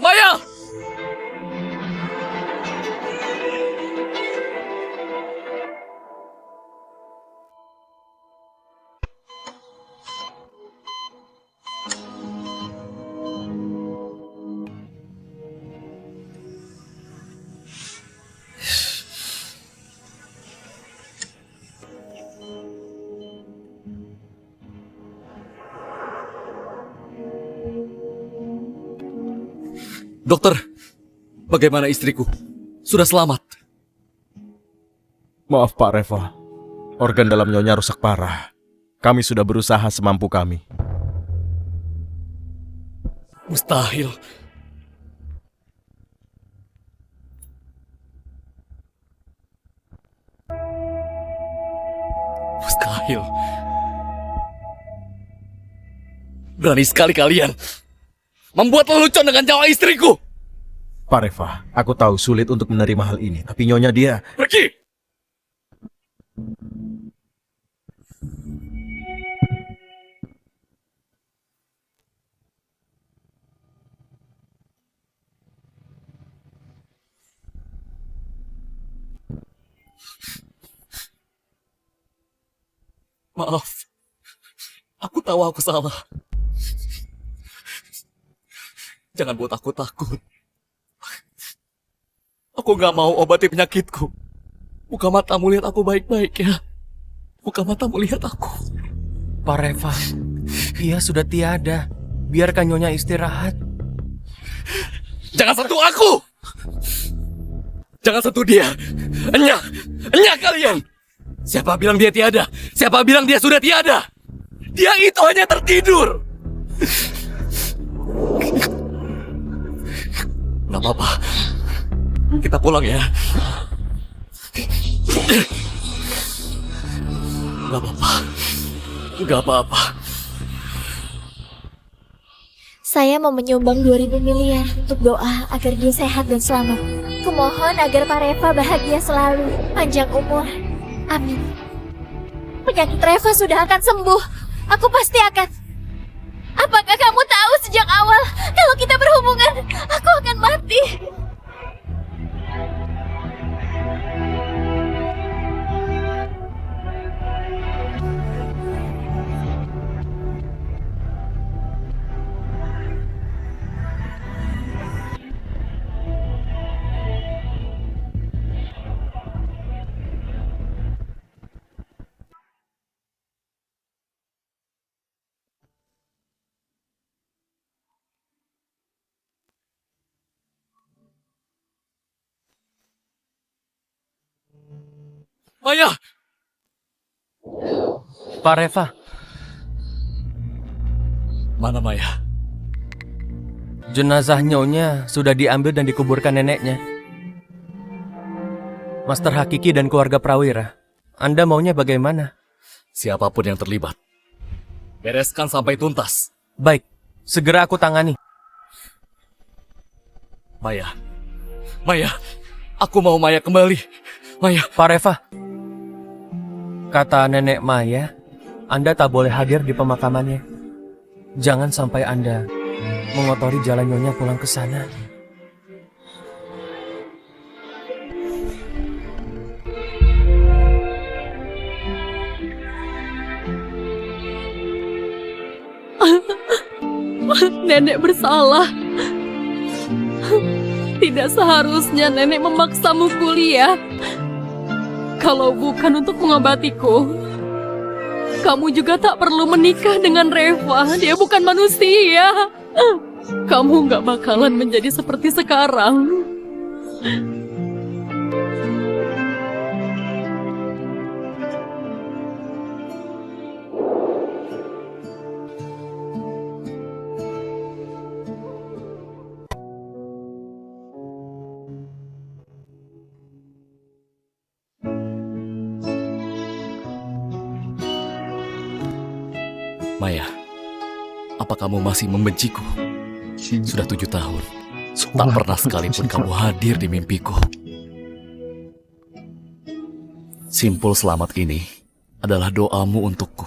Maya! Dokter, bagaimana istriku? Sudah selamat? Maaf Pak Reva, organ dalam Nyonya rusak parah. Kami sudah berusaha semampu kami. Mustahil. Mustahil. Berani sekali kalian membuat lelucon dengan nyawa istriku. Pak Reva, aku tahu sulit untuk menerima hal ini, tapi Nyonya dia... Pergi! Maaf. Aku tahu aku salah. Jangan buat aku takut. Aku gak mau obati penyakitku. Buka matamu, lihat aku baik-baik ya. Buka matamu, lihat aku. Pak Reva, ia sudah tiada. Biarkan Nyonya istirahat. Jangan sentuh aku! Jangan sentuh dia! Enyah! Enyah kalian! Siapa bilang dia tiada? Siapa bilang dia sudah tiada? Dia itu hanya tertidur! Gak apa-apa. Kita pulang ya. Gak apa-apa. Gak apa-apa. Saya mau menyumbang 2.000 miliar untuk doa agar dia sehat dan selamat. Kumohon agar Pak Reva bahagia selalu, panjang umur. Amin. Penyakit Reva sudah akan sembuh. Aku pasti akan. Apakah kamu tahu sejak awal kalau kita berhubungan, aku akan mati? Maya! Pak Reva, Mana Maya? jenazah Nyonya sudah diambil dan dikuburkan neneknya. Master Hakiki dan keluarga Prawira, Anda maunya bagaimana? Siapapun yang terlibat, bereskan sampai tuntas. Baik, segera aku tangani. Maya, Maya, aku mau Maya kembali. Maya, Pak Reva, kata Nenek Maya, Anda tak boleh hadir di pemakamannya. Jangan sampai Anda mengotori jalan Nyonya pulang ke sana. Nenek bersalah. Tidak seharusnya nenek memaksamu kuliah. Kalau bukan untuk mengobatiku, kamu juga tak perlu menikah dengan Reva. Dia bukan manusia. Kamu gak bakalan menjadi seperti sekarang. Maya, apa kamu masih membenciku? Sudah 7 tahun, tak pernah sekalipun kamu hadir di mimpiku. Simpul selamat ini adalah doamu untukku.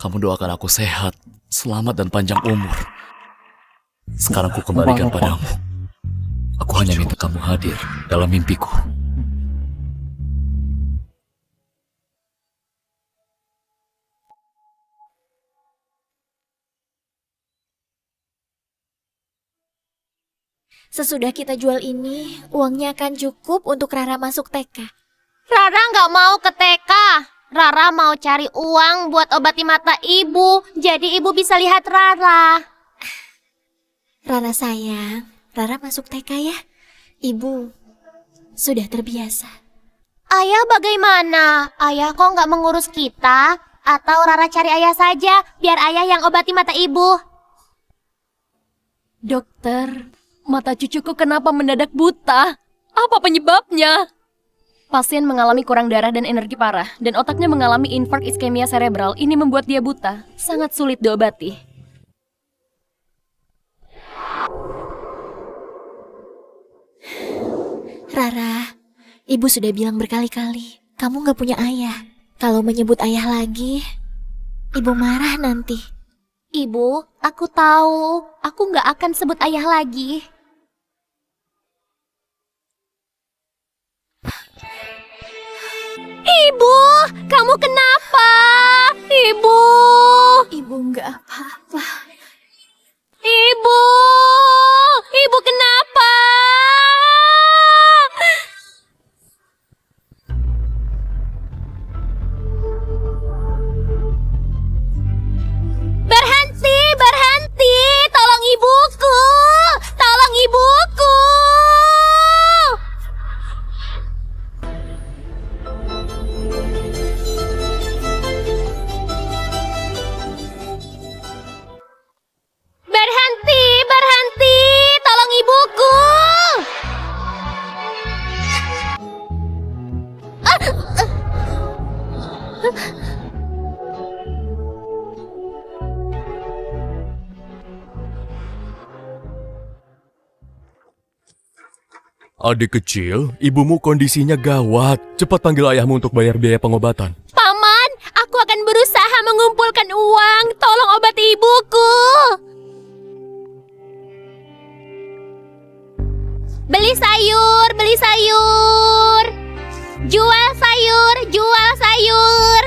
Kamu doakan aku sehat, selamat dan panjang umur. Sekarang ku kembalikan padamu. Aku hanya minta kamu hadir dalam mimpiku. Sesudah kita jual ini, uangnya akan cukup untuk Rara masuk TK. Rara nggak mau ke TK. Rara mau cari uang buat obati mata ibu. Jadi ibu bisa lihat Rara. Rara sayang, Rara masuk TK ya. Ibu sudah terbiasa. Ayah bagaimana? Ayah kok nggak mengurus kita? Atau Rara cari ayah saja, biar ayah yang obati mata ibu? Dokter, mata cucuku kenapa mendadak buta? Apa penyebabnya? Pasien mengalami kurang darah dan energi parah, dan otaknya mengalami infark iskemia cerebral. Ini membuat dia buta. Sangat sulit diobati. Rara, ibu sudah bilang berkali-kali, kamu gak punya ayah. Kalau menyebut ayah lagi, ibu marah nanti. Ibu, aku tahu. Aku nggak akan sebut ayah lagi. Ibu, kamu kenapa? Ibu, Ibu gak apa-apa. ibu, ibu kenapa? Adik kecil, ibumu kondisinya gawat. Cepat panggil ayahmu untuk bayar biaya pengobatan. Paman, aku akan berusaha mengumpulkan uang. Tolong obati ibuku. Beli sayur, beli sayur. Jual sayur, jual sayur.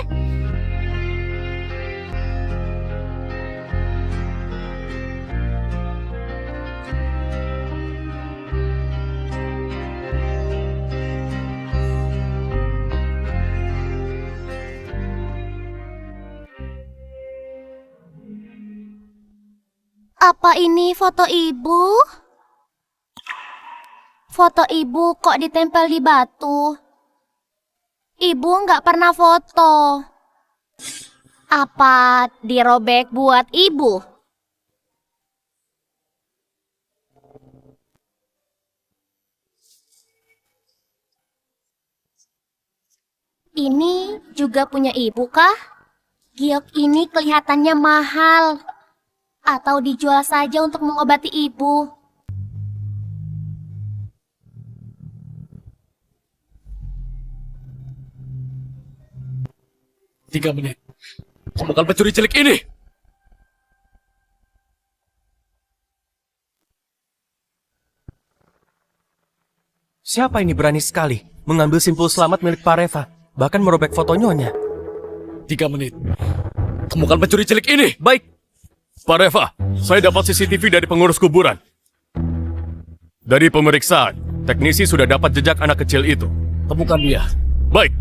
Apa ini foto ibu? Foto ibu kok ditempel di batu? Ibu nggak pernah foto. Apa dirobek buat ibu? Ini juga punya ibu kah? Giok ini kelihatannya mahal. Atau dijual saja untuk mengobati ibu. Tiga menit. Temukan pencuri cilik ini. Siapa ini berani sekali mengambil simpul selamat milik Pak Reva, bahkan merobek foto nyonya? 3 menit. Temukan pencuri cilik ini. Baik. Pak Reva, saya dapat CCTV dari pengurus kuburan. Dari pemeriksaan, teknisi sudah dapat jejak anak kecil itu. Temukan dia. Baik.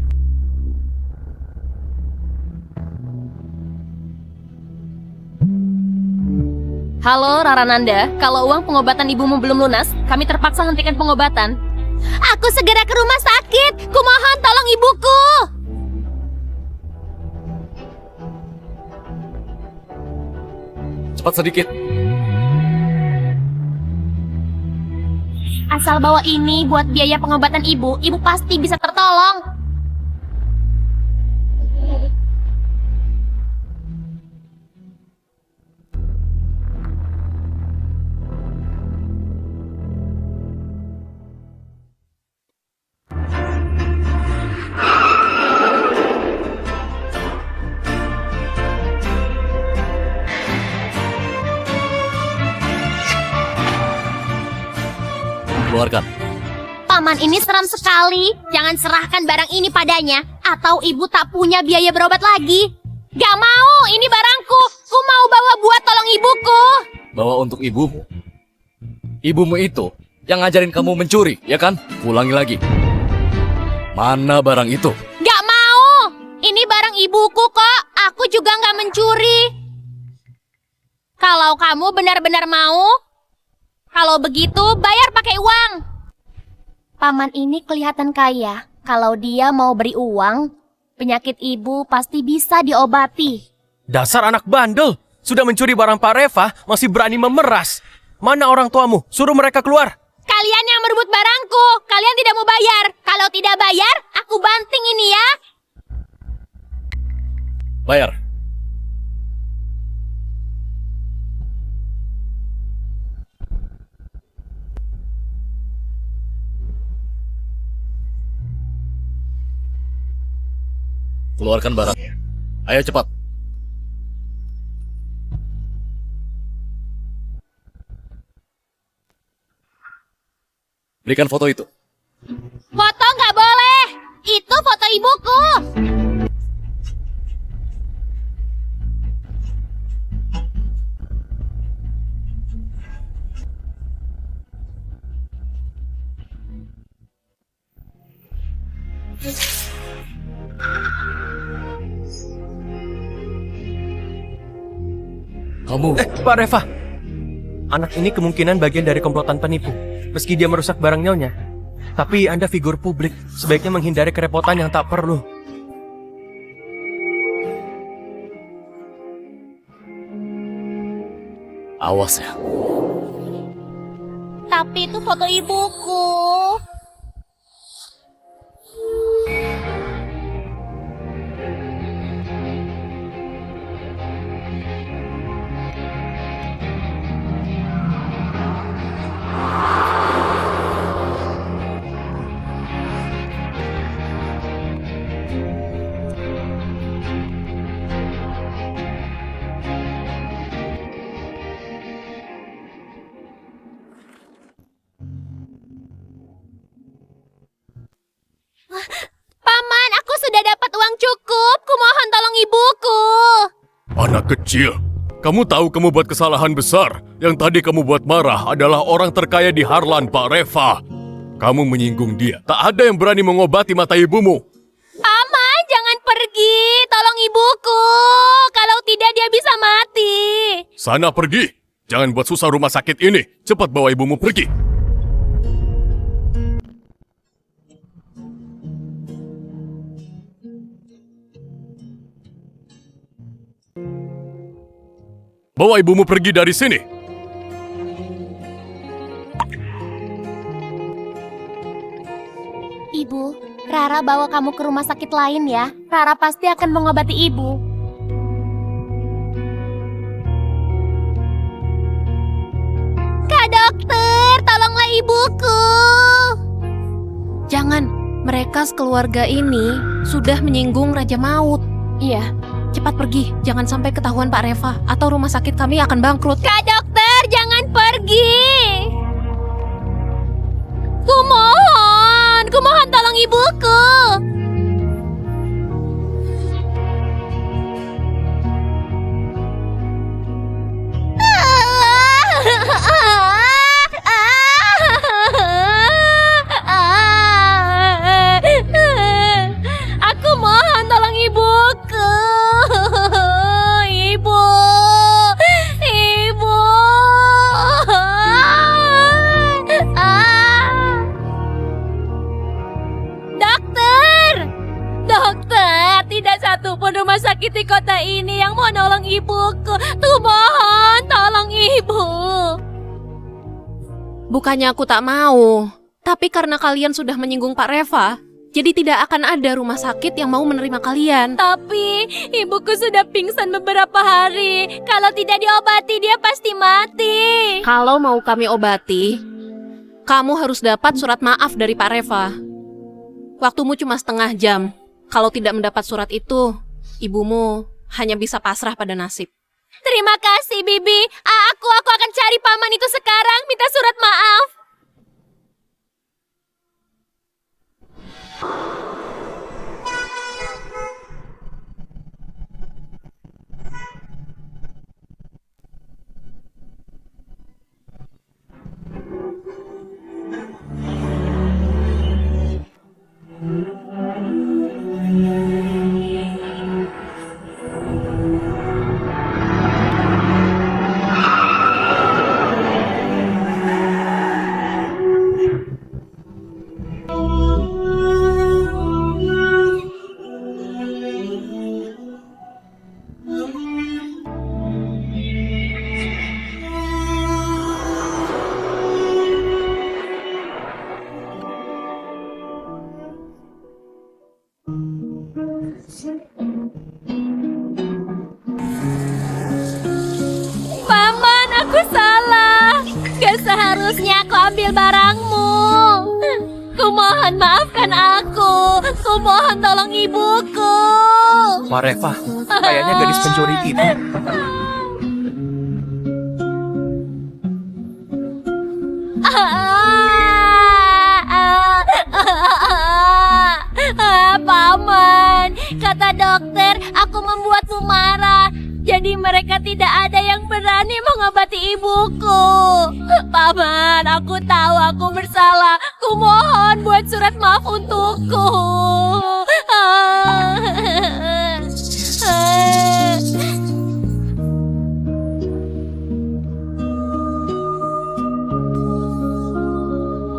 Halo Rarananda, kalau uang pengobatan ibumu belum lunas, kami terpaksa hentikan pengobatan. Aku segera ke rumah sakit. Kumohon tolong ibuku. Cepat sedikit. Asal bawa ini buat biaya pengobatan ibu, ibu pasti bisa tertolong. Keluarkan. Paman ini seram sekali. Jangan serahkan barang ini padanya, atau ibu tak punya biaya berobat lagi. Gak mau, ini barangku. Ku mau bawa buat tolong ibuku. Bawa untuk ibumu. Ibumu itu yang ngajarin kamu mencuri, ya kan? Ulangi lagi. Mana barang itu? Gak mau. Ini barang ibuku kok. Aku juga gak mencuri. Kalau kamu benar-benar mau, kalau begitu bayar pakai uang. Paman ini kelihatan kaya. Kalau dia mau beri uang, penyakit ibu pasti bisa diobati. Dasar anak bandel. Sudah mencuri barang Pak Reva, masih berani memeras. Mana orang tuamu? Suruh mereka keluar. Kalian yang merebut barangku. Kalian tidak mau bayar. Kalau tidak bayar, aku banting ini ya. Bayar. Keluarkan barang. Ayo cepat. Berikan foto itu. Foto nggak boleh. Itu foto ibuku. Kamu. Pak Reva. Anak ini kemungkinan bagian dari komplotan penipu. Meski dia merusak barang nyonya. Tapi Anda figur publik. Sebaiknya menghindari kerepotan yang tak perlu. Awas ya. Tapi itu foto ibuku. anak kecil. Kamu tahu kamu buat kesalahan besar. Yang tadi kamu buat marah adalah orang terkaya di Harlan, Pak Reva. Kamu menyinggung dia. Tak ada yang berani mengobati mata ibumu. Paman, jangan pergi. Tolong ibuku. Kalau tidak dia bisa mati. Sana pergi. Jangan buat susah rumah sakit ini. Cepat bawa ibumu pergi. Bawa ibumu pergi dari sini. Ibu, Rara bawa kamu ke rumah sakit lain ya. Rara pasti akan mengobati ibu. Kak dokter, tolonglah ibuku. Jangan, mereka sekeluarga ini sudah menyinggung Raja Maut. Iya, cepat pergi. Jangan sampai ketahuan Pak Reva atau rumah sakit kami akan bangkrut. Kak dokter, jangan pergi. Kumohon tolong ibuku. Aku mohon tolong ibuku. Ibu. Ibu. Dokter. Dokter, tidak satu pun rumah sakit di kota ini yang mau nolong ibuku. Tuh mohon tolong ibu. Bukannya aku tak mau, tapi karena kalian sudah menyinggung Pak Reva, jadi tidak akan ada rumah sakit yang mau menerima kalian. Tapi ibuku sudah pingsan beberapa hari. Kalau tidak diobati dia pasti mati. Kalau mau kami obati, kamu harus dapat surat maaf dari Pak Reva. Waktumu cuma setengah jam. Kalau tidak mendapat surat itu, ibumu hanya bisa pasrah pada nasib. Terima kasih, Bibi. Aku akan cari paman itu sekarang, minta surat maaf. Paman, aku salah. Gak seharusnya aku ambil barangmu. Kumohon maafkan aku. Kumohon tolong ibuku. Pak Reva, kayaknya gadis pencuri itu. Paman, kata dokter, aku membuatmu marah. Jadi mereka tidak ada yang berani mengobati ibuku. Paman, aku tahu aku bersalah. Kumohon buat surat maaf untukku.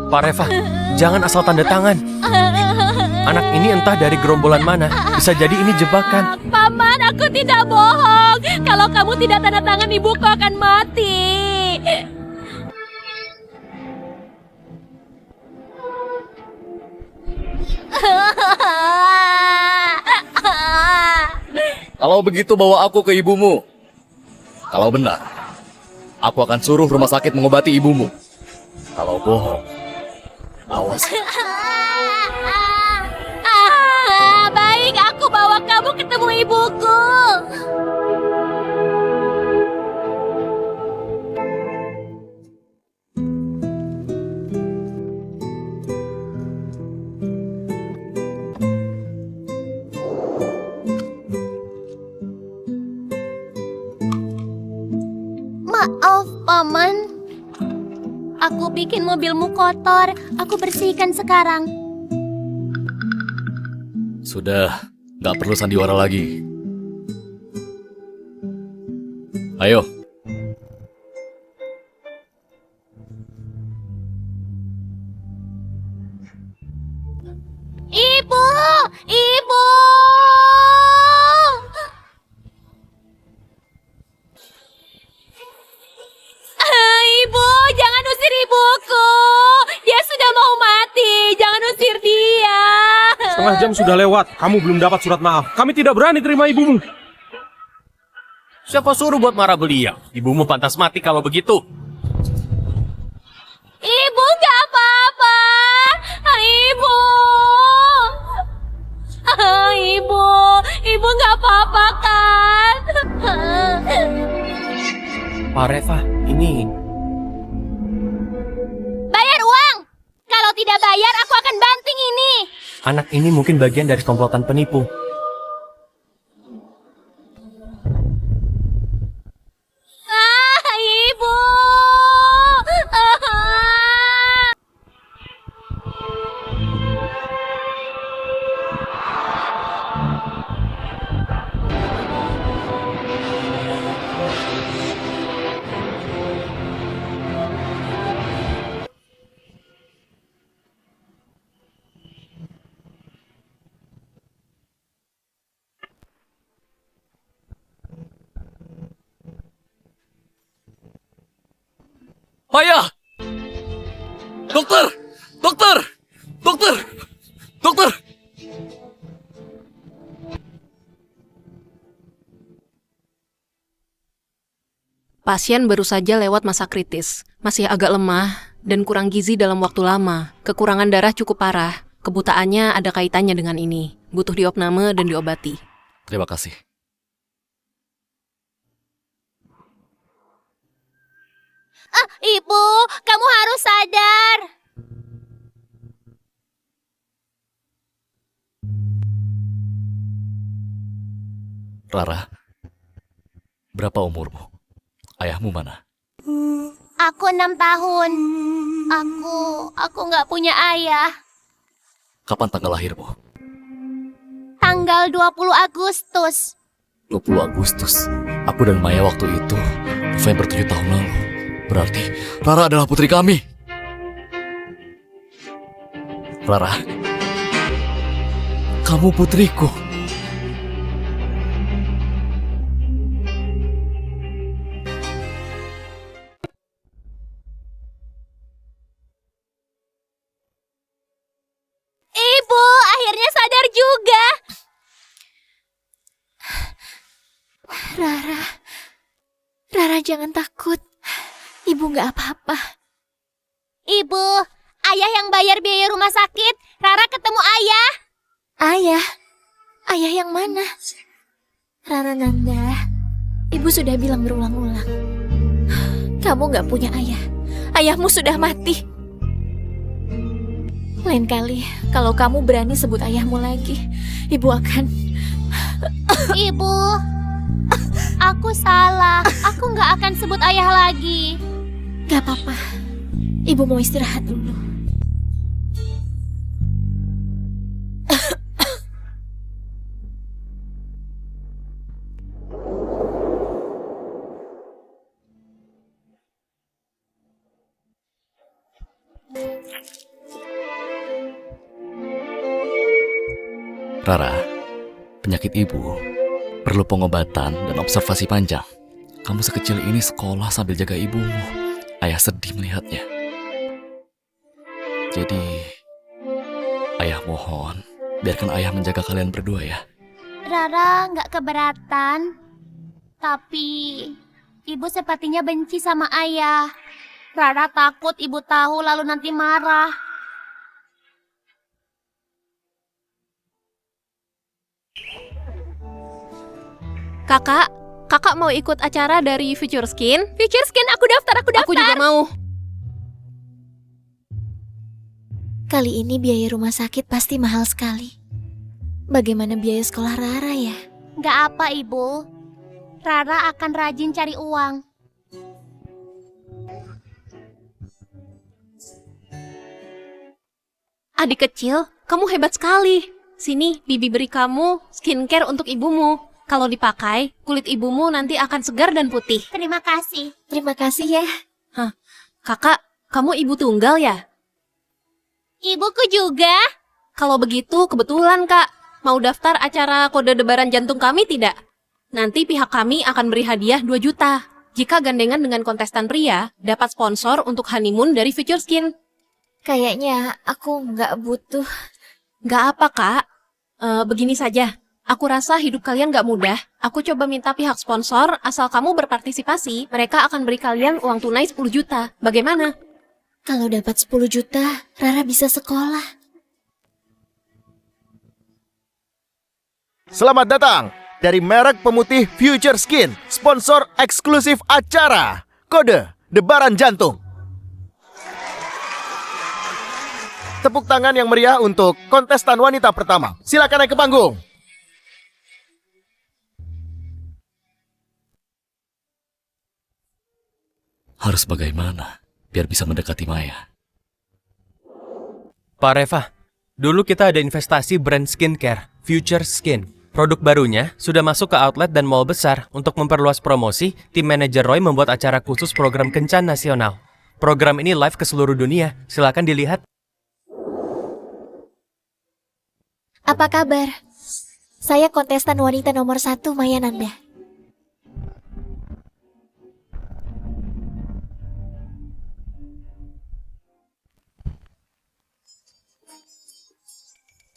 Pak Reva, jangan asal tanda tangan. Anak ini entah dari gerombolan mana. Bisa jadi ini jebakan. Paman, aku tidak bohong. Kalau kamu tidak tanda tangan, ibuku akan mati. Kalau begitu bawa aku ke ibumu. Kalau benar, aku akan suruh rumah sakit mengobati ibumu. Kalau bohong, awas. Baik, aku bawa kamu ketemu ibuku. Paman, aku bikin mobilmu kotor. Aku bersihkan sekarang. Sudah, nggak perlu sandiwara lagi. Ayo, Ibu! Ibu! Ibu, jangan usir ibuku. Dia sudah mau mati. Jangan usir dia. Setengah jam sudah lewat, kamu belum dapat surat maaf. Kami tidak berani terima ibumu. Siapa suruh buat marah beliau? Ibumu pantas mati kalau begitu. Ibu nggak apa-apa. Ibu. Ibu. Ibu nggak apa-apa kan? Pak Reva, ini... Bayar uang. Kalau tidak bayar, aku akan banting ini. Anak ini mungkin bagian dari komplotan penipu. Ibu. ayah! Dokter! Dokter! Dokter! Dokter! Pasien baru saja lewat masa kritis, masih agak lemah dan kurang gizi dalam waktu lama. Kekurangan darah cukup parah. Kebutaannya ada kaitannya dengan ini. Butuh diopname dan diobati. Terima kasih. Ibu, kamu harus sadar. Rara, berapa umurmu? Ayahmu mana? Aku 6 tahun. Aku nggak punya ayah. Kapan tanggal lahirmu? Tanggal 20 Agustus. 20 Agustus. Aku dan Maya waktu itu November 7 tahun lalu. Berarti Rara adalah putri kami. Rara, kamu putriku. Ibu, akhirnya sadar juga. Rara jangan takut. Ibu nggak apa-apa. Ibu, ayah yang bayar biaya rumah sakit. Rara ketemu ayah. Ayah? Ayah yang mana? Rara Nanda, ibu sudah bilang berulang-ulang. Kamu nggak punya ayah. Ayahmu sudah mati. Lain kali, kalau kamu berani sebut ayahmu lagi, ibu akan... Ibu, aku salah. Aku nggak akan sebut ayah lagi. Gak apa-apa. Ibu mau istirahat dulu. Rara, penyakit ibu perlu pengobatan dan observasi panjang. Kamu sekecil ini sekolah sambil jaga ibumu. Ayah sedih melihatnya. Jadi, ayah mohon, biarkan ayah menjaga kalian berdua ya. Rara nggak keberatan. Tapi, ibu sepertinya benci sama ayah. Rara takut ibu tahu lalu nanti marah. Kakak mau ikut acara dari Future Skin? Future Skin, aku daftar. Aku juga mau. Kali ini biaya rumah sakit pasti mahal sekali. Bagaimana biaya sekolah Rara ya? Nggak apa, Ibu. Rara akan rajin cari uang. Adik kecil, kamu hebat sekali. Sini, Bibi beri kamu skincare untuk ibumu. Kalau dipakai, kulit ibumu nanti akan segar dan putih. Terima kasih. Terima kasih ya. Hah, kakak, kamu ibu tunggal ya? Ibuku juga. Kalau begitu, kebetulan kak. Mau daftar acara kode debaran jantung kami tidak? Nanti pihak kami akan beri hadiah 2 juta. Jika gandengan dengan kontestan pria, dapat sponsor untuk honeymoon dari Future Skin. Kayaknya aku nggak butuh. Nggak apa, Kak. Begini saja. Aku rasa hidup kalian nggak mudah. Aku coba minta pihak sponsor, asal kamu berpartisipasi, mereka akan beri kalian uang tunai 10 juta. Bagaimana? Kalau dapat 10 juta, Rara bisa sekolah. Selamat datang dari merek pemutih Future Skin, sponsor eksklusif acara Kode Debaran Jantung. Tepuk tangan yang meriah untuk kontestan wanita pertama. Silakan naik ke panggung. Harus bagaimana biar bisa mendekati Maya? Pak Reva, dulu kita ada investasi brand skincare, Future Skin. Produk barunya sudah masuk ke outlet dan mall besar. Untuk memperluas promosi, tim manajer Roy membuat acara khusus program Kencan Nasional. Program ini live ke seluruh dunia. Silakan dilihat. Apa kabar? Saya kontestan wanita nomor 1, Maya Nanda.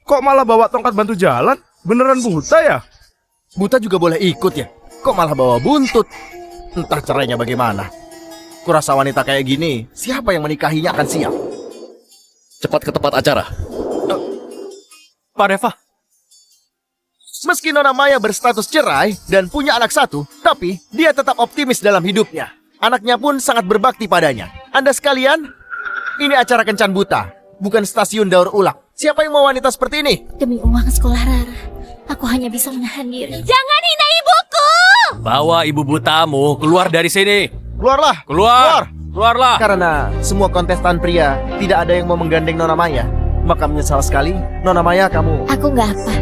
Kok malah bawa tongkat bantu jalan? Beneran buta ya? Buta juga boleh ikut ya? Kok malah bawa buntut? Entah cerainya bagaimana. Kurasa wanita kayak gini, siapa yang menikahinya akan siap. Cepat ke tempat acara. Pak Reva, Meski Nona Maya berstatus cerai dan punya anak 1, tapi dia tetap optimis dalam hidupnya. Anaknya pun sangat berbakti padanya. Anda sekalian, ini acara kencan buta, bukan stasiun daur ulang. Siapa yang mau wanita seperti ini? Demi uang sekolah Rara, aku hanya bisa menahan diri. Jangan hina ibuku. bawa ibu butamu keluar dari sini. Keluarlah! Keluar! Keluarlah! Karena semua kontestan pria tidak ada yang mau menggandeng Nona Maya. Maka menyesal sekali, Nona Maya kamu... Aku nggak apa.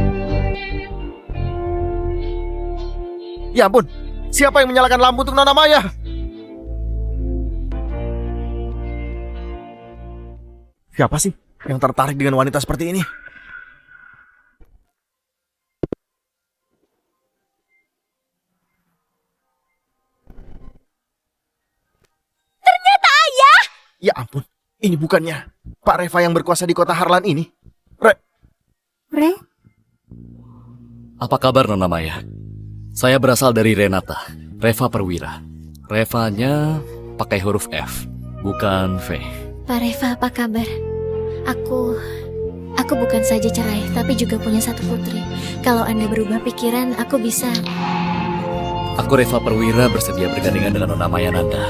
Ya ampun, siapa yang menyalakan lampu untuk Nona Maya? Siapa sih yang tertarik dengan wanita seperti ini? Ternyata ayah. Ya ampun, ini bukannya Pak Reva yang berkuasa di kota Harlan ini? Re? Apa kabar Nona Maya? Saya berasal dari Renata, Reva Perwira. Revanya pakai huruf F, bukan V. Pak Reva, apa kabar? Aku bukan saja cerai, tapi juga punya 1 putri. Kalau Anda berubah pikiran, aku bisa... Aku Reva Perwira bersedia bergandengan dengan Nona Maya Nanda.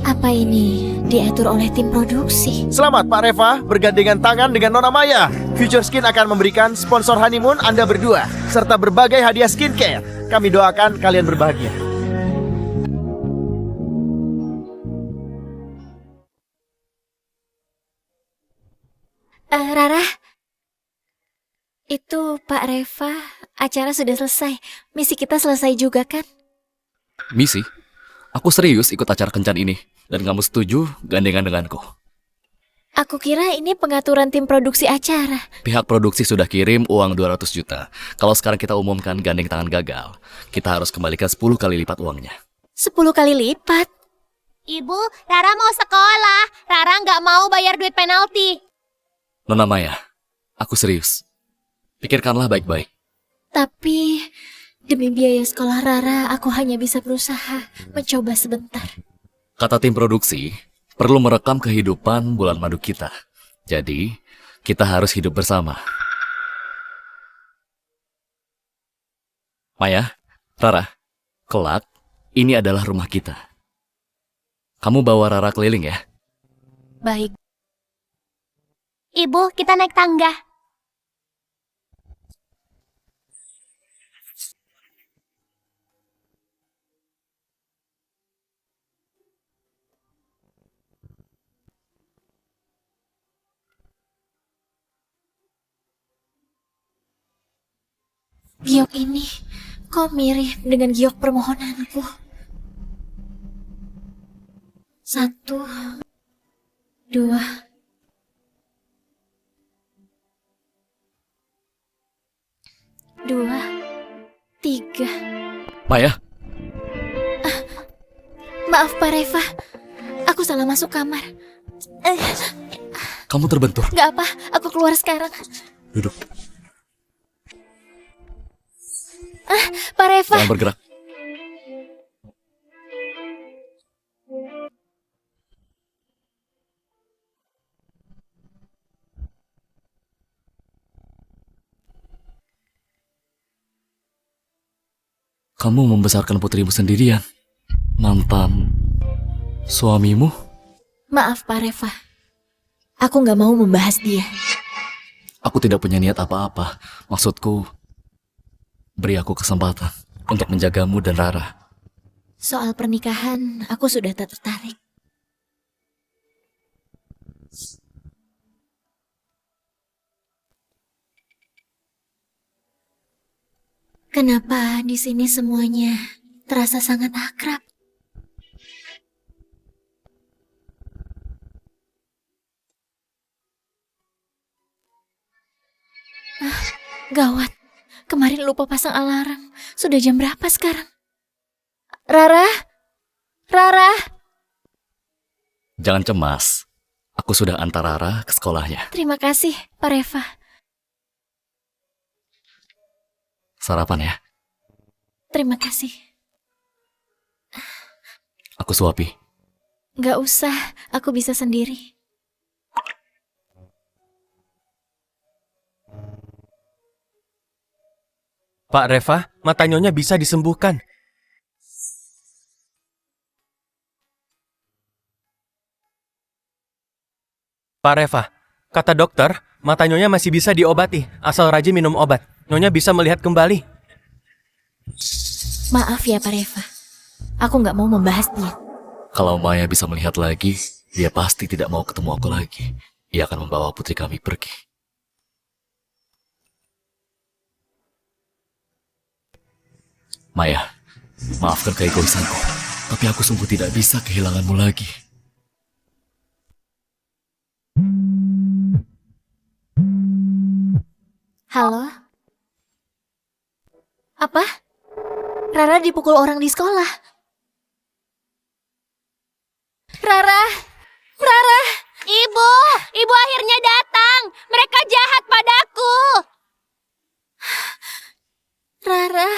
Apa ini diatur oleh tim produksi? Selamat Pak Reva, bergandengan tangan dengan Nona Maya. Future Skin akan memberikan sponsor honeymoon Anda berdua, serta berbagai hadiah skincare. Kami doakan kalian berbahagia. Rara, itu Pak Reva, acara sudah selesai. Misi kita selesai juga kan? Misi? Aku serius ikut acara kencan ini. Dan kamu setuju gandengan denganku? Aku kira ini pengaturan tim produksi acara. Pihak produksi sudah kirim uang 200 juta. Kalau sekarang kita umumkan gandeng tangan gagal, kita harus kembalikan 10 kali lipat uangnya. 10 kali lipat? Ibu, Rara mau sekolah. Rara nggak mau bayar duit penalti. Nona Maya, aku serius. Pikirkanlah baik-baik. Tapi demi biaya sekolah Rara, aku hanya bisa berusaha mencoba sebentar. Kata tim produksi, perlu merekam kehidupan bulan madu kita. Jadi, kita harus hidup bersama. Maya, Rara, kelak, ini adalah rumah kita. Kamu bawa Rara keliling ya? Baik. Ibu, kita naik tangga. Giok ini kok mirip dengan giok permohonanku. 1, 2, 3. Maya, Maaf Pak Reva, aku salah masuk kamar. kamu terbentur. Gak apa, aku keluar sekarang. Duduk, Pak Reva, jangan bergerak. Kamu membesarkan putrimu sendirian. Mantan suamimu? maaf Pak Reva. Aku gak mau membahas dia. Aku tidak punya niat apa-apa. Maksudku, beri aku kesempatan untuk menjagamu dan Rara. Soal pernikahan, aku sudah tak tertarik. Kenapa di sini semuanya terasa sangat akrab? Gawat, kemarin lupa pasang alarm. Sudah jam berapa sekarang? Rara? Rara? Jangan cemas. Aku sudah antar Rara ke sekolahnya. Terima kasih, Pak Reva. Sarapan ya. Terima kasih. Aku suapi. Gak usah, aku bisa sendiri. Pak Reva, mata Nyonya bisa disembuhkan. Pak Reva, kata dokter, mata Nyonya masih bisa diobati, asal rajin minum obat. Nyonya bisa melihat kembali. Maaf ya, Pak Reva. Aku gak mau membahas dia. Kalau Maya bisa melihat lagi, dia pasti tidak mau ketemu aku lagi. Ia akan membawa putri kami pergi. Maya, maafkan keegoisanku, tapi aku sungguh tidak bisa kehilanganmu lagi. Halo? Apa? Rara dipukul orang di sekolah. Rara! Rara! Ibu, ibu akhirnya datang. Mereka jahat padaku. Rara,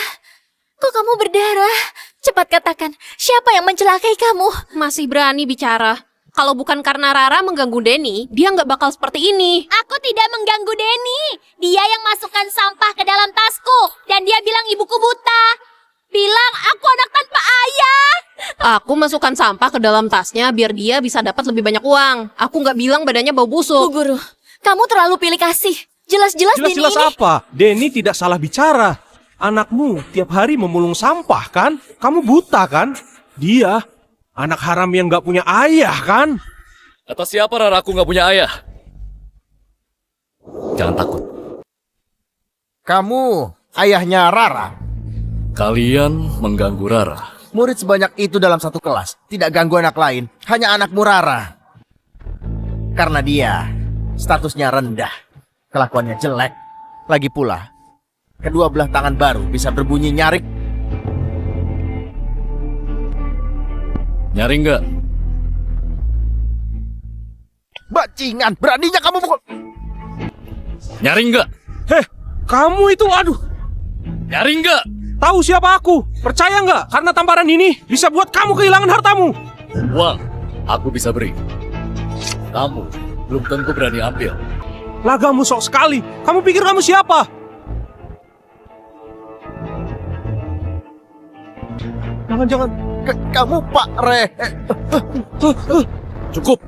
kok kamu berdarah? Cepat katakan, siapa yang mencelakai kamu? Masih berani bicara. Kalau bukan karena Rara mengganggu Denny, dia nggak bakal seperti ini. Aku tidak mengganggu Denny. Dia yang masukkan sampah ke dalam tasku. Dan dia bilang ibuku buta. Bilang aku anak tanpa ayah. Aku masukkan sampah ke dalam tasnya biar dia bisa dapat lebih banyak uang. Aku nggak bilang badannya bau Bu busuk. Guru, kamu terlalu pilih kasih. Jelas-jelas Denny Jelas-jelas ini... apa? Denny tidak salah bicara. Anakmu tiap hari memulung sampah kan? Kamu buta kan? Dia anak haram yang gak punya ayah kan? Kata siapa Rara aku nggak punya ayah? Jangan takut. Kamu ayahnya Rara. Kalian mengganggu Rara. Murid sebanyak itu dalam satu kelas. Tidak ganggu anak lain. Hanya anakmu Rara. Karena dia statusnya rendah. Kelakuannya jelek. Lagi pula, kedua belah tangan baru bisa berbunyi nyaring. Nyari nggak? Bajingan, beraninya kamu pukul. Nyari nggak? Heh, kamu itu aduh. Nyari nggak? Tahu siapa aku? Percaya nggak? Karena tamparan ini bisa buat kamu kehilangan hartamu. Uang, aku bisa beri. Kamu belum tentu berani ambil. Lagamu sok sekali. Kamu pikir kamu siapa? Jangan-jangan. Kamu Pak Re. Cukup.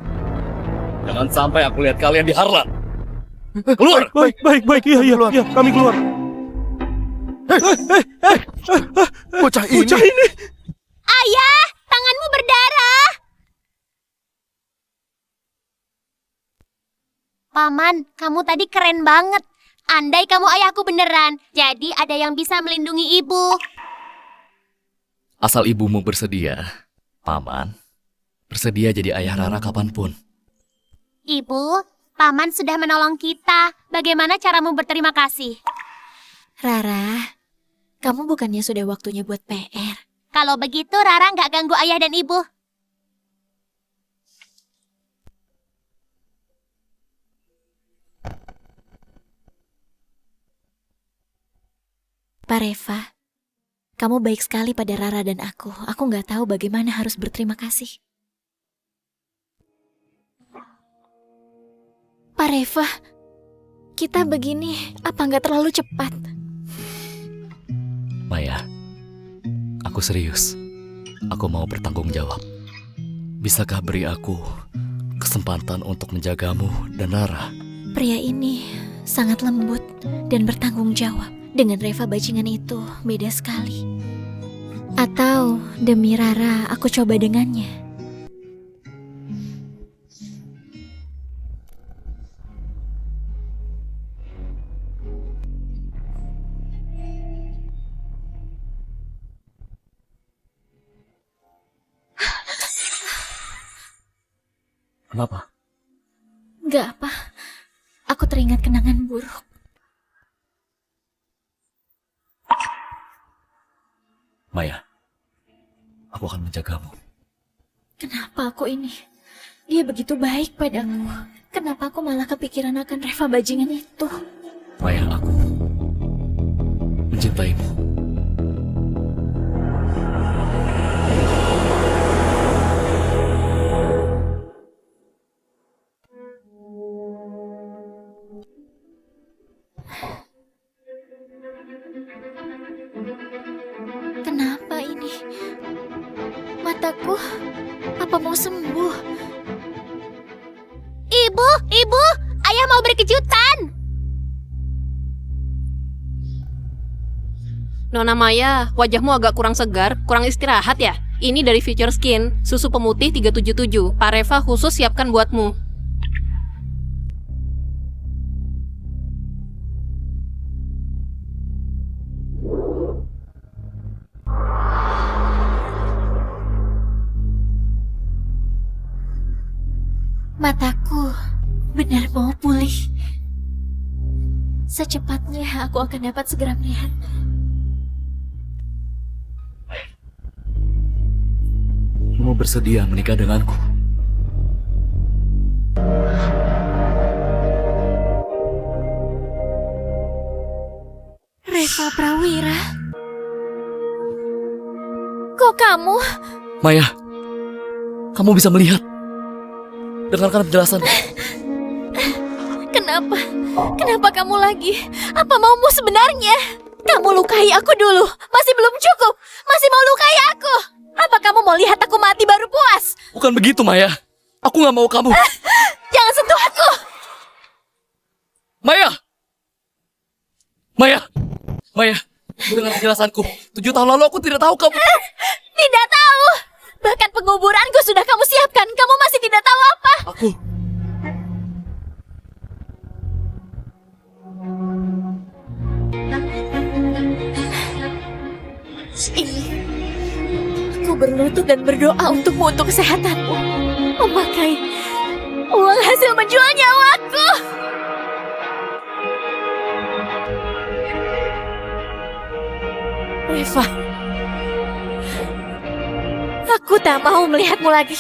Jangan sampai aku lihat kalian diharlat. Keluar. Baik. Iya, kami keluar. Bocah Bocah ini. ini. Ayah, tanganmu berdarah. Paman, kamu tadi keren banget. Andai kamu ayahku beneran, jadi ada yang bisa melindungi ibu. Asal ibumu bersedia, Paman. Bersedia jadi ayah Rara kapanpun. Ibu, Paman sudah menolong kita. Bagaimana caramu berterima kasih? Rara, kamu bukannya sudah waktunya buat PR? Kalau begitu, Rara nggak ganggu ayah dan ibu. Pak Reva, kamu baik sekali pada Rara dan aku. Aku nggak tahu bagaimana harus berterima kasih. Pak Reva, kita begini apa nggak terlalu cepat? Maya, aku serius. Aku mau bertanggung jawab. Bisakah beri aku kesempatan untuk menjagamu dan Rara? Pria ini sangat lembut dan bertanggung jawab. Dengan Reva bajingan itu beda sekali. Atau demi Rara aku coba dengannya. Kenapa? Gak apa, aku teringat kenangan buruk. Maya, aku akan menjagamu. Kenapa aku ini? Dia begitu baik padaku. Kenapa aku malah kepikiran akan Reva bajingan itu? Maya, aku mencintaimu. Kenapa ini? Mataku, apa mau sembuh? Ibu, ayah mau beri kejutan. Nona Maya, wajahmu agak kurang segar, kurang istirahat ya? Ini dari Future Skin, susu pemutih 377. Pak Reva khusus siapkan buatmu. Mataku benar mau pulih. Secepatnya aku akan dapat segera melihat. Kamu bersedia menikah denganku? Reva Prawira. Kok kamu? Maya, kamu bisa melihat. Dengarkan penjelasan. Kenapa? Kenapa kamu lagi? Apa maumu sebenarnya? Kamu lukai aku dulu. Masih belum cukup. Masih mau lukai aku. Apa kamu mau lihat aku mati baru puas? Bukan begitu, Maya. Aku gak mau kamu. Jangan sentuh aku. Maya! Maya! Maya, dengar penjelasanku. 7 tahun lalu aku tidak tahu kamu. Tidak tahu. Bahkan penguburanku sudah kamu siapkan. Kamu masih tidak tahu apa. Aku... Ini. Aku berlutut dan berdoa untukmu untuk kesehatanmu. Memakai uang hasil menjual nyawaku. Reva. Aku tak mau melihatmu lagi.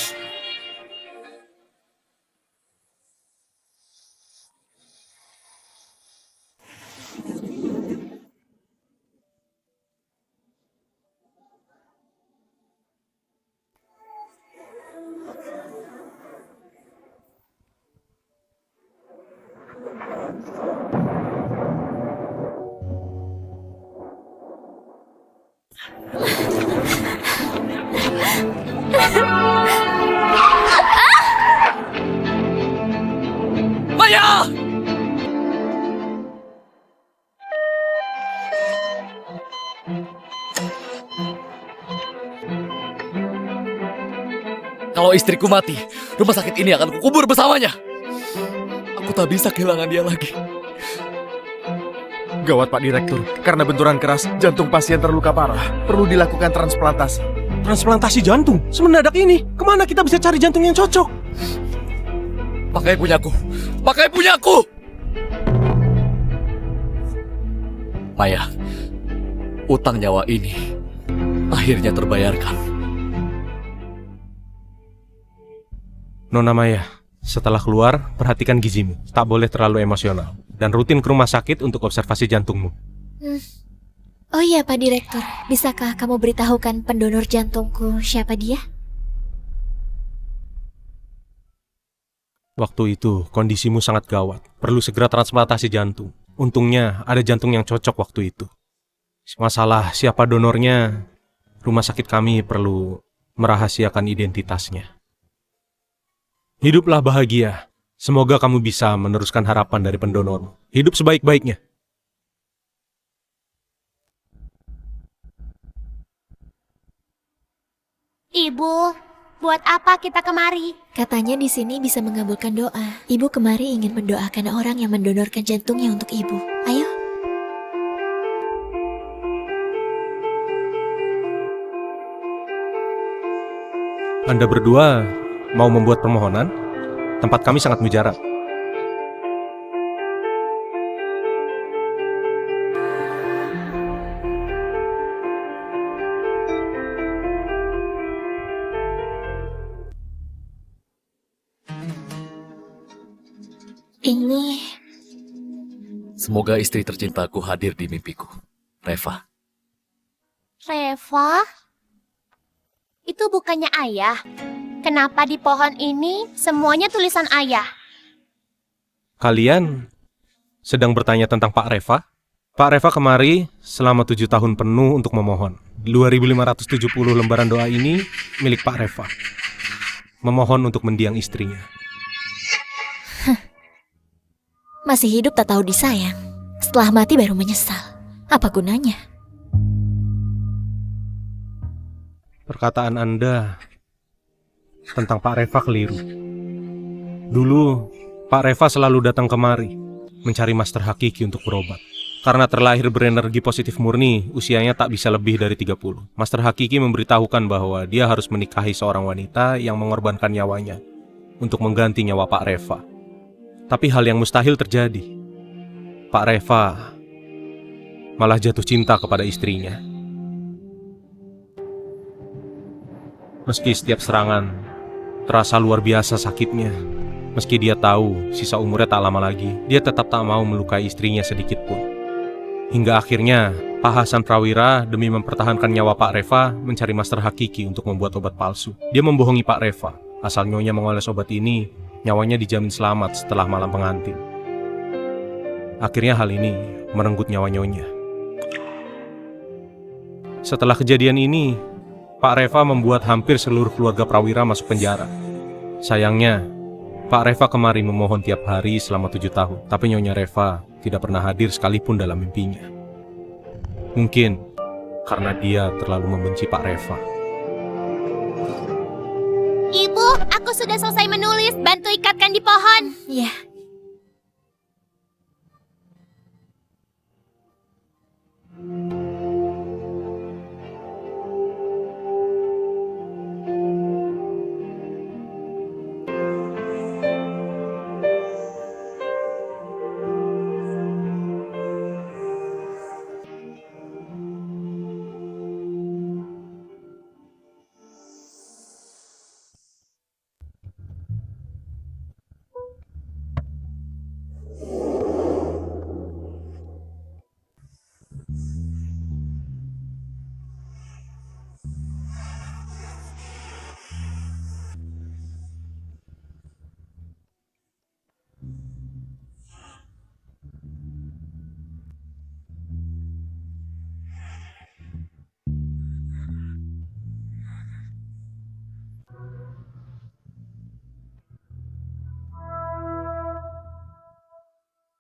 Maya! Kalau istriku mati, rumah sakit ini akan kukubur bersamanya. Aku tak bisa kehilangan dia lagi. Gawat Pak Direktur, karena benturan keras, jantung pasien terluka parah. Perlu dilakukan transplantasi. Transplantasi jantung? Semendadak ini, kemana kita bisa cari jantung yang cocok? Pakai punyaku! Pakai punyaku! Maya, utang nyawa ini akhirnya terbayarkan. Nona Maya, setelah keluar, perhatikan gizimu. Tak boleh terlalu emosional. Dan rutin ke rumah sakit untuk observasi jantungmu. Oh iya Pak Direktur, bisakah kamu beritahukan pendonor jantungku siapa dia? Waktu itu, kondisimu sangat gawat. Perlu segera transplantasi jantung. Untungnya, ada jantung yang cocok waktu itu. Masalah siapa donornya, rumah sakit kami perlu merahasiakan identitasnya. Hiduplah bahagia. Semoga kamu bisa meneruskan harapan dari pendonormu. Hidup sebaik-baiknya. Ibu, buat apa kita kemari? Katanya di sini bisa mengabulkan doa. Ibu kemari ingin mendoakan orang yang mendonorkan jantungnya untuk ibu. Ayo. Anda berdua mau membuat permohonan? Tempat kami sangat mujarab. Ini Semoga istri tercintaku hadir di mimpiku. Reva. Reva? Itu bukannya ayah? Kenapa di pohon ini semuanya tulisan ayah? Kalian sedang bertanya tentang Pak Reva? Pak Reva kemari selama 7 tahun penuh untuk memohon. 2.570 lembaran doa ini milik Pak Reva. Memohon untuk mendiang istrinya. masih hidup tak tahu disayang. Setelah mati baru menyesal. Apa gunanya? Perkataan Anda tentang Pak Reva keliru. Dulu, Pak Reva selalu datang kemari mencari Master Hakiki untuk berobat. Karena terlahir berenergi positif murni, usianya tak bisa lebih dari 30. Master Hakiki memberitahukan bahwa dia harus menikahi seorang wanita yang mengorbankan nyawanya untuk mengganti nyawa Pak Reva. Tapi hal yang mustahil terjadi. Pak Reva malah jatuh cinta kepada istrinya. Meski setiap serangan terasa luar biasa sakitnya, meski dia tahu sisa umurnya tak lama lagi, dia tetap tak mau melukai istrinya sedikit pun. Hingga akhirnya, Pak Hasan Prawira demi mempertahankan nyawa Pak Reva mencari Master Hakiki untuk membuat obat palsu. Dia membohongi Pak Reva, asal nyonya mengoles obat ini, nyawanya dijamin selamat setelah malam pengantin. Akhirnya hal ini merenggut nyawa nyonya. Setelah kejadian ini, Pak Reva membuat hampir seluruh keluarga Prawira masuk penjara. Sayangnya, Pak Reva kemari memohon tiap hari selama 7 tahun, tapi Nyonya Reva tidak pernah hadir sekalipun dalam mimpinya. Mungkin karena dia terlalu membenci Pak Reva. Ibu, aku sudah selesai menulis. Bantu ikatkan di pohon. Ya,